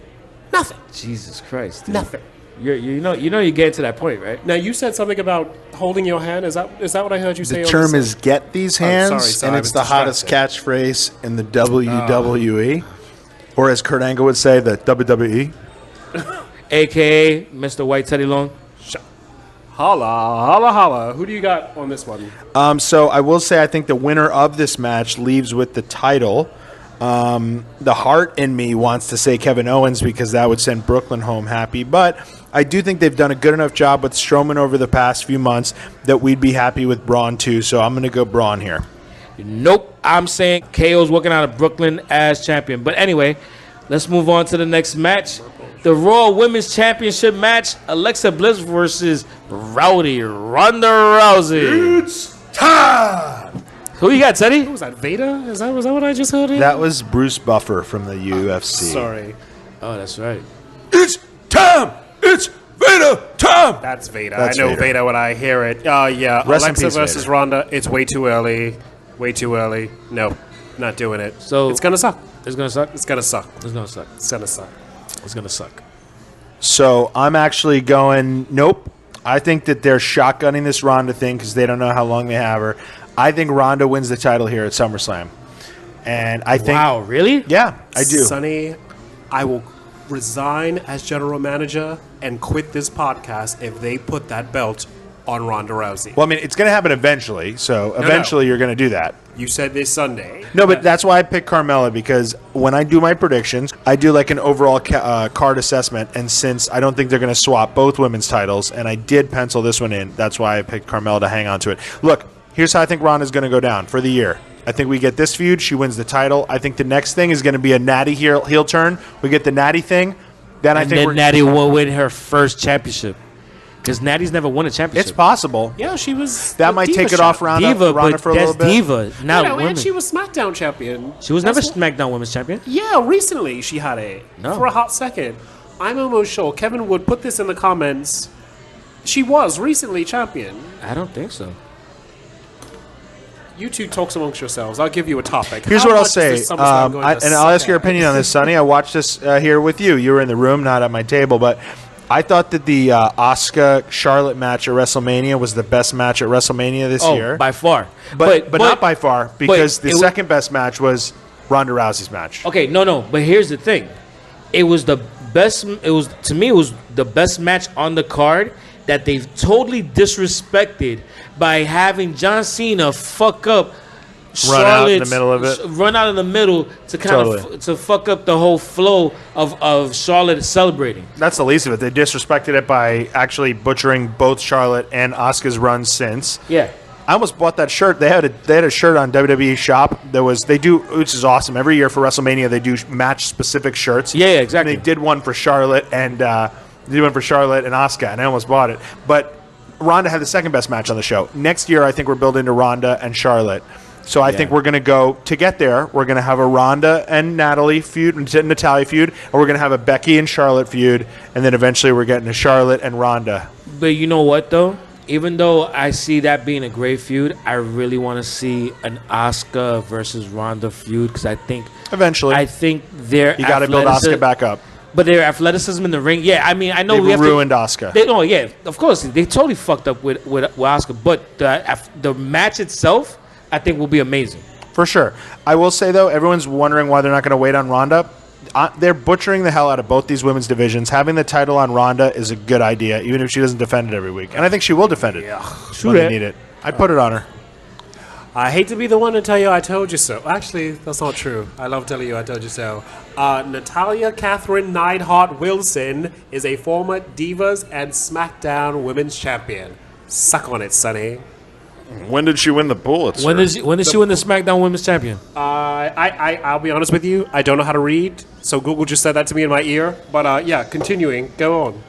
S3: Nothing.
S2: Jesus Christ. Dude.
S3: Nothing.
S2: You know you get to that point, right?
S3: Now, you said something about holding your hand. Is that what I heard you say?
S4: The term is "get these hands,"
S3: sorry,
S4: and
S3: I
S4: it's
S3: was
S4: the hottest
S3: distracted.
S4: catchphrase in the WWE, or as Kurt Angle would say, the WWE.
S2: AKA Mr. White Teddy Long.
S3: Holla, holla, holla. Who do you got on this one?
S4: So I will say I think the winner of this match leaves with the title. The heart in me wants to say Kevin Owens because that would send Brooklyn home happy. But I do think they've done a good enough job with Strowman over the past few months that we'd be happy with Braun too. So I'm going to go Braun here.
S2: Nope. I'm saying KO's working out of Brooklyn as champion. But anyway, let's move on to the next match. The Raw Women's Championship match. Alexa Bliss versus Ronda Rousey.
S1: It's time!
S2: Who you got, Teddy?
S3: Was that Vader? Was that what I just heard?
S4: That was Bruce Buffer from the UFC.
S3: Sorry.
S2: Oh, that's right.
S1: It's time! It's Vader time!
S3: That's Vader.
S4: That's
S3: I know
S4: Vader.
S3: Vader when I hear it. Yeah.
S4: Rest in
S3: Alexa
S4: peace,
S3: versus
S4: Vader.
S3: Ronda. It's way too early. Way too early. No, not doing it.
S2: So-
S3: it's gonna suck.
S2: It's going to suck?
S3: It's gonna suck.
S2: It's going to suck.
S3: It's gonna suck.
S2: It's going to suck.
S4: So I'm actually going, nope. I think that they're shotgunning this Ronda thing because they don't know how long they have her. I think Ronda wins the title here at SummerSlam. And I think...
S2: Wow, really?
S4: Yeah, I do.
S3: Sonny, I will resign as general manager and quit this podcast if they put that belt on Ronda Rousey.
S4: Well, I mean, it's going to happen eventually. So eventually you're going to do that.
S3: You said this Sunday.
S4: No, but that's why I picked Carmella, because when I do my predictions, I do like an overall card assessment. And since I don't think they're going to swap both women's titles, and I did pencil this one in, that's why I picked Carmella to hang on to it. Look, here's how I think Ronda's going to go down for the year. I think we get this feud. She wins the title. I think the next thing is going to be a Natty heel turn. We get the Natty thing. Then I
S2: And
S4: think
S2: then
S4: we're...
S2: Natty will win her first championship. Because Natty's never won a championship.
S4: It's possible.
S3: Yeah, she was.
S4: That
S3: the
S4: might
S3: Diva
S4: take it
S3: champ.
S4: off Ronda
S2: Diva, but
S4: for a
S2: that's
S4: little bit.
S2: Diva, not
S3: No,
S2: women.
S3: and she was SmackDown champion.
S2: She was never
S3: That's what-
S2: SmackDown Women's Champion.
S3: Yeah, recently she had it.
S2: No.
S3: For a hot second. I'm almost sure Kevin would put this in the comments. She was recently champion.
S2: I don't think so.
S3: You two talk amongst yourselves. I'll give you a topic.
S4: Here's
S3: How
S4: what I'll
S3: much is
S4: say,
S3: this SummerSlam going to
S4: and I'll ask
S3: suck
S4: your
S3: at?
S4: opinion on this, Sonny. I watched this here with you. You were in the room, not at my table, but I thought that the Asuka-Charlotte match at WrestleMania was the best match at WrestleMania this year.
S2: By far.
S4: But not by far, because the
S2: it wa-
S4: second best match was Ronda Rousey's match.
S2: Okay, no. But here's the thing. It was the best. It was, to me, it was the best match on the card that they've totally disrespected by having John Cena fuck up
S4: Run out in the
S2: Charlotte's-
S4: middle of it.
S2: Run out in the middle to kind
S4: Totally.
S2: of to fuck up the whole flow of Charlotte celebrating.
S4: That's the least of it. They disrespected it by actually butchering both Charlotte and Asuka's run since.
S2: Yeah.
S4: I almost bought that shirt. They had a shirt on WWE Shop they do, which is awesome. Every year for WrestleMania they do match specific shirts.
S2: Yeah, exactly.
S4: And they did one for Charlotte and Asuka, and I almost bought it. But Ronda had the second best match on the show. Next year I think we're building to Ronda and Charlotte. So I think we're going to go to get there. We're going to have a Ronda and Natalia feud, Natalya feud, and we're going to have a Becky and Charlotte feud, and then eventually we're getting a Charlotte and Ronda.
S2: But you know what though? even though I see that being a great feud, I really want to see an Asuka versus Ronda feud because I think
S4: Eventually.
S2: their
S4: You got to build Asuka back up.
S2: But their athleticism in the ring, yeah. I mean, I know
S4: They've ruined Asuka.
S2: Yeah, of course, they totally fucked up with Asuka. But the match itself, I think, will be amazing.
S4: For sure. I will say, though, everyone's wondering why they're not going to wait on Ronda. They're butchering the hell out of both these women's divisions. Having the title on Ronda is a good idea, even if she doesn't defend it every week. And I think she will defend it when they need it. I'd put it on her.
S3: I hate to be the one to tell you I told you so. Actually, that's not true. I love telling you I told you so. Natalia Catherine Neidhart Wilson is a former Divas and SmackDown Women's Champion. Suck on it, Sonny.
S1: When did she win the Pulitzer?
S2: When did she win the SmackDown Women's Champion?
S3: I'll be honest with you. I don't know how to read, so Google just said that to me in my ear. But yeah, continuing. Go on.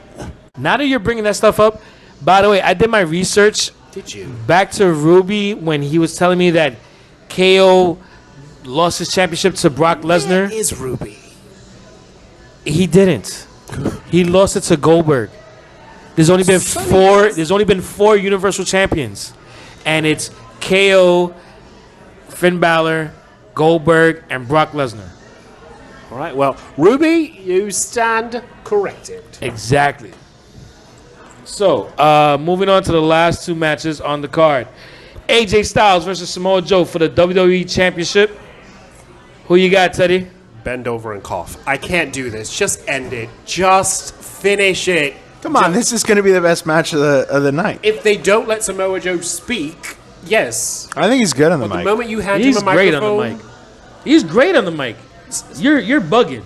S2: Now that you're bringing that stuff up, by the way, I did my research.
S3: Did you?
S2: Back to Ruby when he was telling me that KO lost his championship to Brock Lesnar.
S3: Where is Ruby?
S2: He didn't. He lost it to Goldberg. There's only been four. There's only been 4 Universal Champions, and it's KO, Finn Balor, Goldberg, and Brock Lesnar.
S3: All right. Well, Ruby, you stand corrected.
S2: Exactly. So, moving on to the last 2 matches on the card. AJ Styles versus Samoa Joe for the WWE Championship. Who you got, Teddy?
S3: Bend over and cough. I can't do this. Just end it. Just finish it.
S4: Come on, this is going to be the best match of the night.
S3: If they don't let Samoa Joe speak, yes.
S4: I think he's good on the
S3: But
S4: mic.
S3: the moment you hand
S2: He's
S3: him a
S2: great
S3: microphone,
S2: on the mic. He's great on the mic. You're bugging.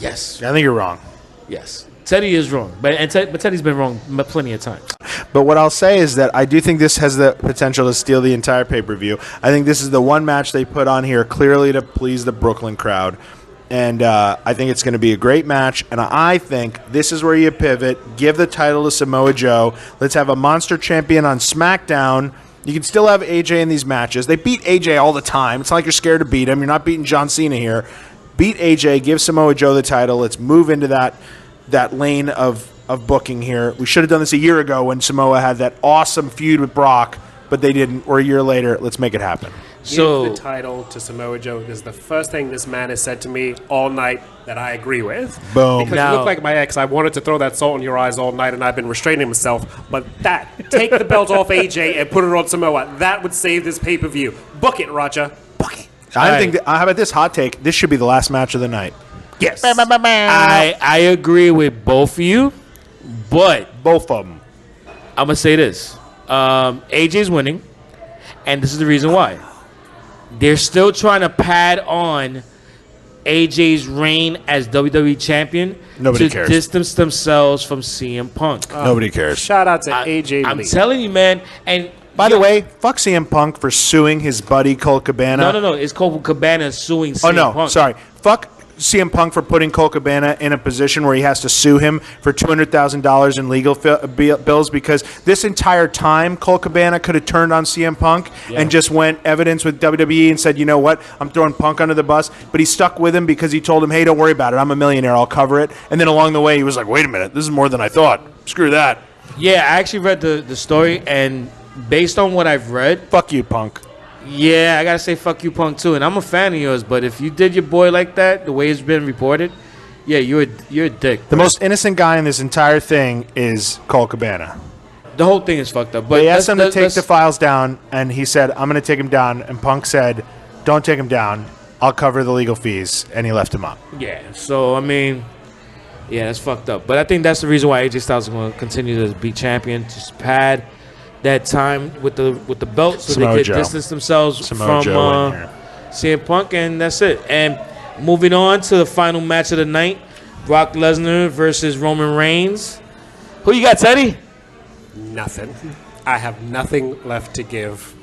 S2: Yes.
S4: I think you're wrong.
S2: Yes. Teddy is wrong. But Teddy's been wrong plenty of times.
S4: But what I'll say is that I do think this has the potential to steal the entire pay-per-view. I think this is the one match they put on here clearly to please the Brooklyn crowd. And I think it's going to be a great match. And I think this is where you pivot, give the title to Samoa Joe. Let's have a monster champion on SmackDown. You can still have AJ in these matches. They beat AJ all the time. It's not like you're scared to beat him. You're not beating John Cena here. Beat AJ, give Samoa Joe the title. Let's move into that lane of booking here. We should have done this a year ago when Samoa had that awesome feud with Brock, but they didn't. Or a year later, let's make it happen.
S3: Give the title to Samoa Joe. This is the first thing this man has said to me all night that I agree with.
S4: Boom.
S3: Because you look like my ex. I wanted to throw that salt in your eyes all night, and I've been restraining myself. But take the belt off AJ and put it on Samoa. That would save this pay-per-view. Book it, Roger. Book it.
S4: I think. How about this hot take? This should be the last match of the night.
S3: Yes.
S2: I agree with both of you, but
S4: Both of them.
S2: I'm going to say this. AJ's winning, and this is the reason why. They're still trying to pad on AJ's reign as WWE champion
S4: Nobody
S2: to
S4: cares.
S2: distance themselves from CM Punk.
S4: Nobody cares.
S3: Shout out to AJ
S2: I'm
S3: Lee.
S2: telling you, man. And
S4: By the way, fuck CM Punk for suing his buddy Colt Cabana.
S2: no. It's Cole Cabana suing CM
S4: Oh, no.
S2: Punk.
S4: Sorry. Fuck CM Punk for putting Colt Cabana in a position where he has to sue him for $200,000 in legal bills because this entire time Colt Cabana could have turned on CM Punk and just went evidence with WWE and said, you know what, I'm throwing Punk under the bus. But he stuck with him because he told him, hey, don't worry about it. I'm a millionaire. I'll cover it. And then along the way, he was like, wait a minute. This is more than I thought. Screw that.
S2: Yeah, I actually read the story, and based on what I've read,
S4: Fuck you, Punk.
S2: yeah, I gotta say fuck you, Punk, too. And I'm a fan of yours, but if you did your boy like that, the way it's been reported, yeah, you're a dick.
S4: The most innocent guy in this entire thing is Colt Cabana.
S2: The whole thing is fucked up. But
S4: They asked him to take
S2: let's-
S4: the files down, and he said, I'm going to take him down. And Punk said, don't take him down. I'll cover the legal fees. And he left him up.
S2: Yeah, so, I mean, yeah, that's fucked up. But I think that's the reason why AJ Styles is going to continue to be champion, just pad that time with the belt so
S4: Samoa
S2: they could
S4: Joe.
S2: distance themselves
S4: Samoa
S2: from
S4: Joe win here.
S2: CM Punk, and that's it. And moving on to the final match of the night, Brock Lesnar versus Roman Reigns. Who you got, Teddy?
S3: Nothing. I have nothing left to give.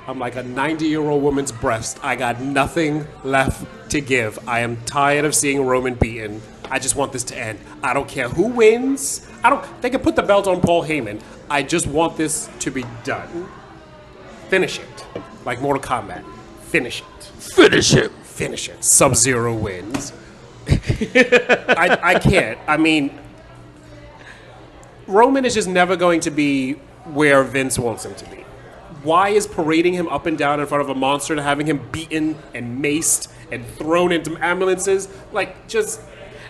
S3: I'm like a 90-year-old woman's breast. I got nothing left to give. I am tired of seeing Roman beaten. I just want this to end. I don't care who wins. They can put the belt on Paul Heyman. I just want this to be done. Finish it. Like Mortal Kombat. Finish it.
S2: Finish it.
S3: Finish it. Sub-Zero wins. I can't. I mean, Roman is just never going to be where Vince wants him to be. Why is parading him up and down in front of a monster to having him beaten and maced and thrown into ambulances? Like, just...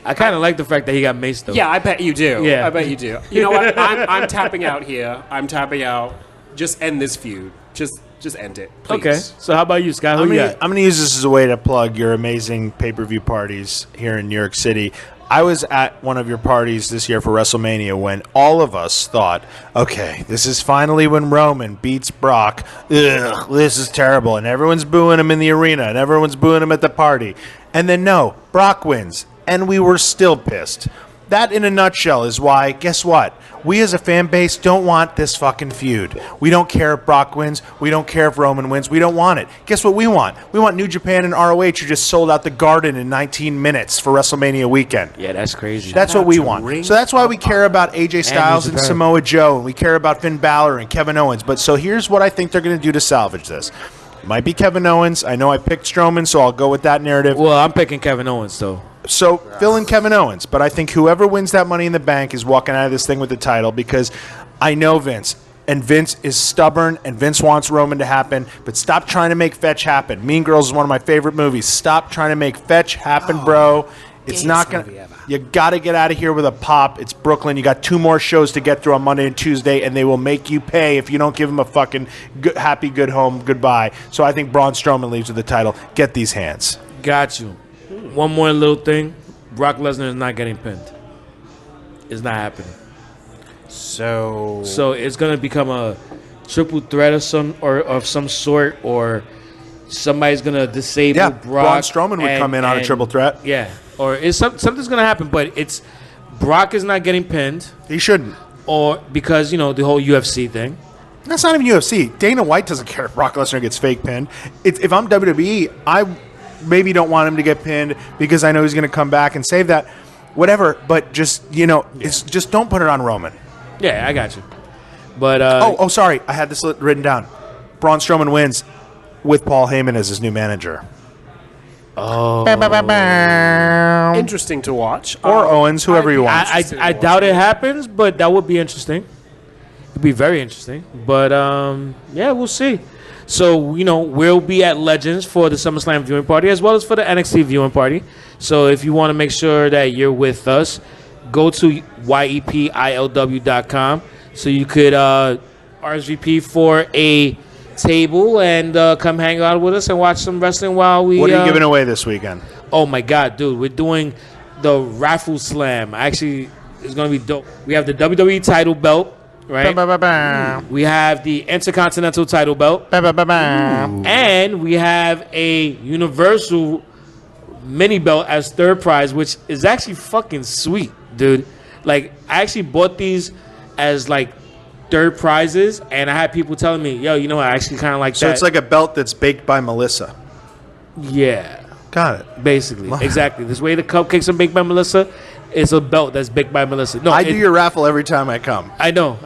S2: I kind of like the fact that he got maced, though.
S3: Yeah, I bet you do.
S2: Yeah.
S3: I bet you do. You know what? I'm tapping out here. I'm tapping out. Just end this feud. Just end it, please.
S2: Okay. So how about you, Scott? Who you got?
S4: I'm going to use this as a way to plug your amazing pay-per-view parties here in New York City. I was at one of your parties this year for WrestleMania when all of us thought, okay, this is finally when Roman beats Brock. Ugh, this is terrible. And everyone's booing him in the arena, and everyone's booing him at the party. And then, no, Brock wins. And we were still pissed. That, in a nutshell, is why, guess what? We as a fan base don't want this fucking feud. We don't care if Brock wins. We don't care if Roman wins. We don't want it. Guess what we want? We want New Japan and ROH who just sold out the Garden in 19 minutes for WrestleMania weekend.
S2: Yeah, that's crazy.
S4: That's what we want. So that's why we care about AJ Styles and Samoa Joe, and we care about Finn Balor and Kevin Owens. But so here's what I think they're going to do to salvage this. Might be Kevin Owens. I know I picked Strowman, so I'll go with that narrative.
S2: Well, I'm picking Kevin Owens, though.
S4: So fill in Kevin Owens, but I think whoever wins that Money in the Bank is walking out of this thing with the title because I know Vince, and Vince is stubborn, and Vince wants Roman to happen, but stop trying to make fetch happen. Mean Girls is one of my favorite movies. Stop trying to make fetch happen, bro. It's not going to... You got to get out of here with a pop. It's Brooklyn. You got 2 more shows to get through on Monday and Tuesday, and they will make you pay if you don't give them a fucking happy, good home, goodbye. So I think Braun Strowman leaves with the title. Get these hands.
S2: Got you. One more little thing. Brock Lesnar is not getting pinned. It's not happening. So it's gonna become a triple threat of some sort, or somebody's gonna disable Brock.
S4: Braun Strowman would come in on a triple threat.
S2: Yeah, or something's gonna happen, but it's Brock is not getting pinned.
S4: He shouldn't.
S2: Or because the whole UFC thing.
S4: That's not even UFC. Dana White doesn't care if Brock Lesnar gets fake pinned. If I'm WWE, I maybe don't want him to get pinned because I know he's going to come back and save that. Whatever, but just, it's just don't put it on Roman.
S2: Yeah, I got you. But
S4: sorry. I had this written down. Braun Strowman wins with Paul Heyman as his new manager.
S2: Oh.
S3: Interesting to watch.
S4: Or Owens, whoever you want.
S2: I doubt it happens, but that would be interesting. It'd be very interesting. But, yeah, we'll see. So, we'll be at Legends for the SummerSlam viewing party as well as for the NXT viewing party. So if you want to make sure that you're with us, go to yepilw.com so you could RSVP for a table and come hang out with us and watch some wrestling while we...
S4: What are you giving away this weekend?
S2: Oh, my God, dude. We're doing the Raffle Slam. Actually, it's going to be dope. We have the WWE title belt. Right. We have the Intercontinental title belt. And we have a Universal mini belt as third prize, which is actually fucking sweet, dude. Like, I actually bought these as, third prizes, and I had people telling me, yo, I actually kind of like that.
S4: So it's like a belt that's baked by Melissa.
S2: Yeah.
S4: Got it.
S2: Basically. Exactly. This way the cupcakes are baked by Melissa. It's a belt that's baked by Melissa. No,
S4: I do your raffle every time I come.
S2: I know.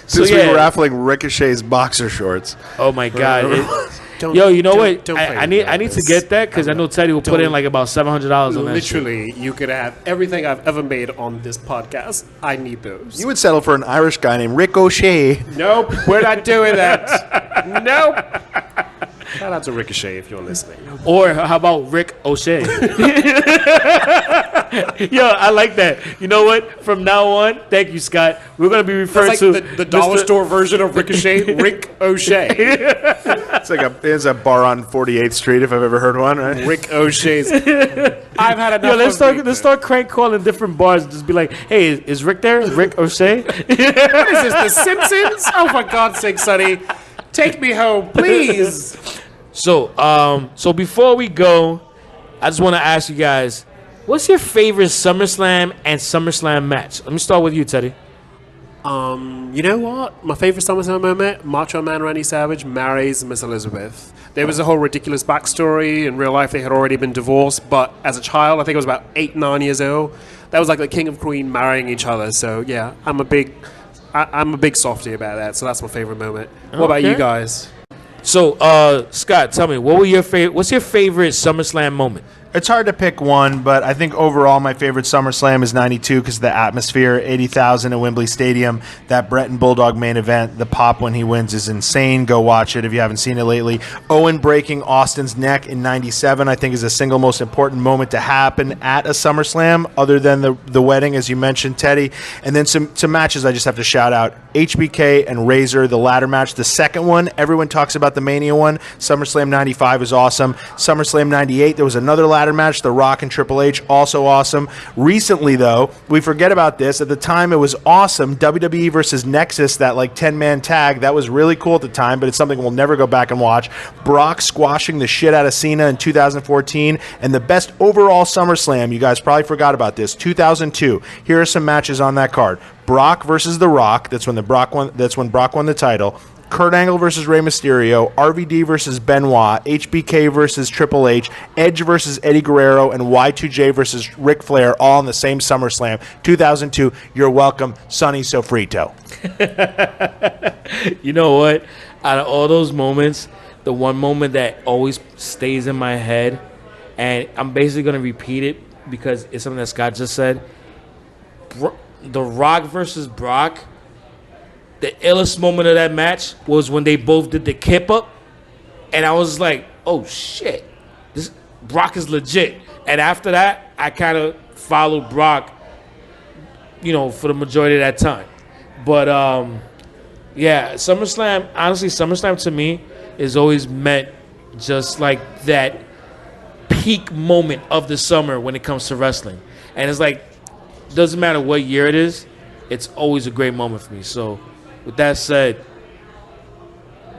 S4: Since we were raffling Ricochet's boxer shorts.
S2: Oh my God! You know what? I need to get that because I know Teddy will put in about $700 on that.
S3: Literally, you could have everything I've ever made on this podcast. I need those.
S4: You would settle for an Irish guy named Rick O'Shea.
S3: Nope, we're not doing that. Nope. Shout out to Ricochet if you're listening.
S2: Or how about Rick O'Shea? Yo, I like that. You know what? From now on, thank you, Scott. We're going to be referring to
S3: the dollar store version of Ricochet, Rick O'Shea.
S4: It's a bar on 48th Street if I've ever heard one, right?
S3: Rick O'Shea's. I've had enough.
S2: Yo, let's start crank calling different bars and just be like, hey, is Rick there? Rick O'Shea?
S3: What is this, The Simpsons? Oh, for God's sake, Sonny. Take me home, please.
S2: So before we go, I just want to ask you guys, what's your favorite SummerSlam and SummerSlam match? Let me start with you, Teddy.
S3: You know what? My favorite SummerSlam moment, Macho Man Randy Savage marries Miss Elizabeth. There was a whole ridiculous backstory. In real life, they had already been divorced, but as a child, I think I was about 8, 9 years old. That was like the king and queen marrying each other. So yeah, I'm a big softie about that. So that's my favorite moment. What about you guys?
S2: So, Scott, tell me, what's your favorite SummerSlam moment?
S4: It's hard to pick one, but I think overall my favorite SummerSlam is 92 because of the atmosphere, 80,000 at Wembley Stadium. That Bret and Bulldog main event, the pop when he wins is insane. Go watch it if you haven't seen it lately. Owen breaking Austin's neck in 97, I think, is the single most important moment to happen at a SummerSlam, other than the wedding, as you mentioned, Teddy. And then some matches I just have to shout out. HBK and Razor, the ladder match. The second one, everyone talks about the Mania one. SummerSlam 95 is awesome. SummerSlam 98, there was another ladder match, The Rock and Triple H, also awesome. Recently, though, we forget about this. At the time, it was awesome. WWE versus Nexus, that like 10-man tag, that was really cool at the time, but it's something we'll never go back and watch. Brock squashing the shit out of Cena in 2014, and the best overall SummerSlam, you guys probably forgot about this, 2002. Here are some matches on that card. Brock versus The Rock, that's when Brock won the title. Kurt Angle versus Rey Mysterio, RVD versus Benoit, HBK versus Triple H, Edge versus Eddie Guerrero, and Y2J versus Ric Flair, all in the same SummerSlam, 2002. You're welcome, Sonny Sofrito.
S2: You know what? Out of all those moments, the one moment that always stays in my head, and I'm basically going to repeat it because it's something that Scott just said, The Rock versus Brock, the illest moment of that match was when they both did the kip up, and I was like, "Oh shit, this Brock is legit." And after that, I kind of followed Brock, for the majority of that time. But yeah, SummerSlam. Honestly, SummerSlam to me is always meant just like that peak moment of the summer when it comes to wrestling, and it's like doesn't matter what year it is, it's always a great moment for me. So. With that said,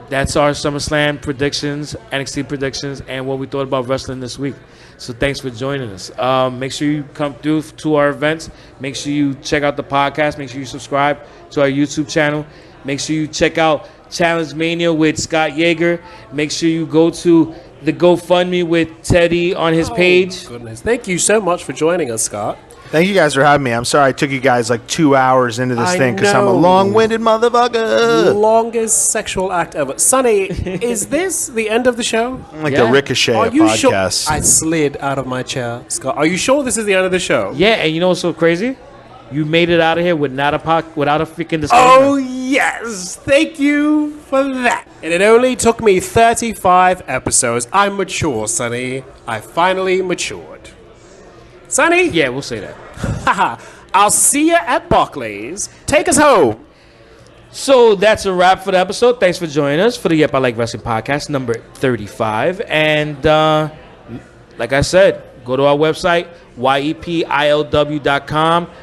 S2: that's our SummerSlam predictions, NXT predictions, and what we thought about wrestling this week. So thanks for joining us. Make sure you come through to our events. Make sure you check out the podcast. Make sure you subscribe to our YouTube channel. Make sure you check out Challenge Mania with Scott Yager. Make sure you go to the GoFundMe with Teddy on his page.
S3: Goodness. Thank you so much for joining us, Scott.
S4: Thank you guys for having me. I'm sorry I took you guys like 2 hours into this thing because I'm a long-winded motherfucker.
S3: Longest sexual act ever. Sonny, is this the end of the show?
S4: Like the Ricochet
S3: Are you
S4: podcast.
S3: Sure? I slid out of my chair, Scott. Are you sure this is the end of the show?
S2: Yeah, and you know what's so crazy? You made it out of here without a freaking disclaimer.
S3: Oh, yes. Thank you for that. And it only took me 35 episodes. I'm mature, Sonny. I finally matured. Sonny?
S2: Yeah, we'll say that.
S3: Haha. I'll see you at Barclays. Take us home.
S2: So that's a wrap for the episode. Thanks for joining us for the Yep I Like Wrestling podcast, number 35. And like I said, go to our website, yepilw.com,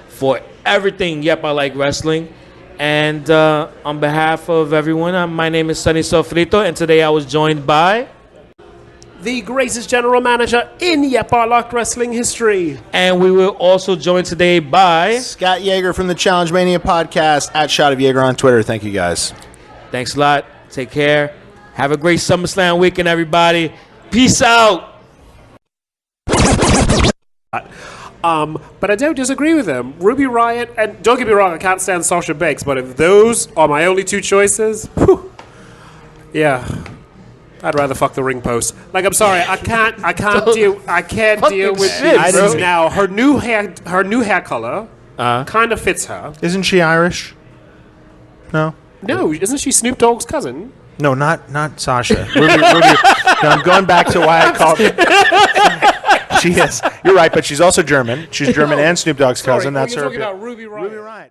S2: for everything Yep I Like Wrestling. And on behalf of everyone, my name is Sonny Sofrito, and today I was joined by...
S3: the greatest general manager in Yep I Like Wrestling history.
S2: And we were also joined today by...
S4: Scott Yager from the Challenge Mania podcast, at Shot of Yager on Twitter. Thank you, guys.
S2: Thanks a lot. Take care. Have a great SummerSlam weekend, everybody. Peace out.
S3: But I don't disagree with him. Ruby Riott, and don't get me wrong, I can't stand Sasha Banks, but if those are my only two choices, yeah, I'd rather fuck the ring post. Like, I'm sorry, I can't deal with this now. Her new hair color kind of fits her.
S4: Isn't she Irish? No.
S3: No, isn't she Snoop Dogg's cousin?
S4: No, not Sasha. Ruby. No, I'm going back to why I called. She is. You're right, but she's also German. She's German and Snoop Dogg's cousin. That's
S3: you're
S4: her.
S3: Talking about Ruby Riott.
S4: Ruby Riott.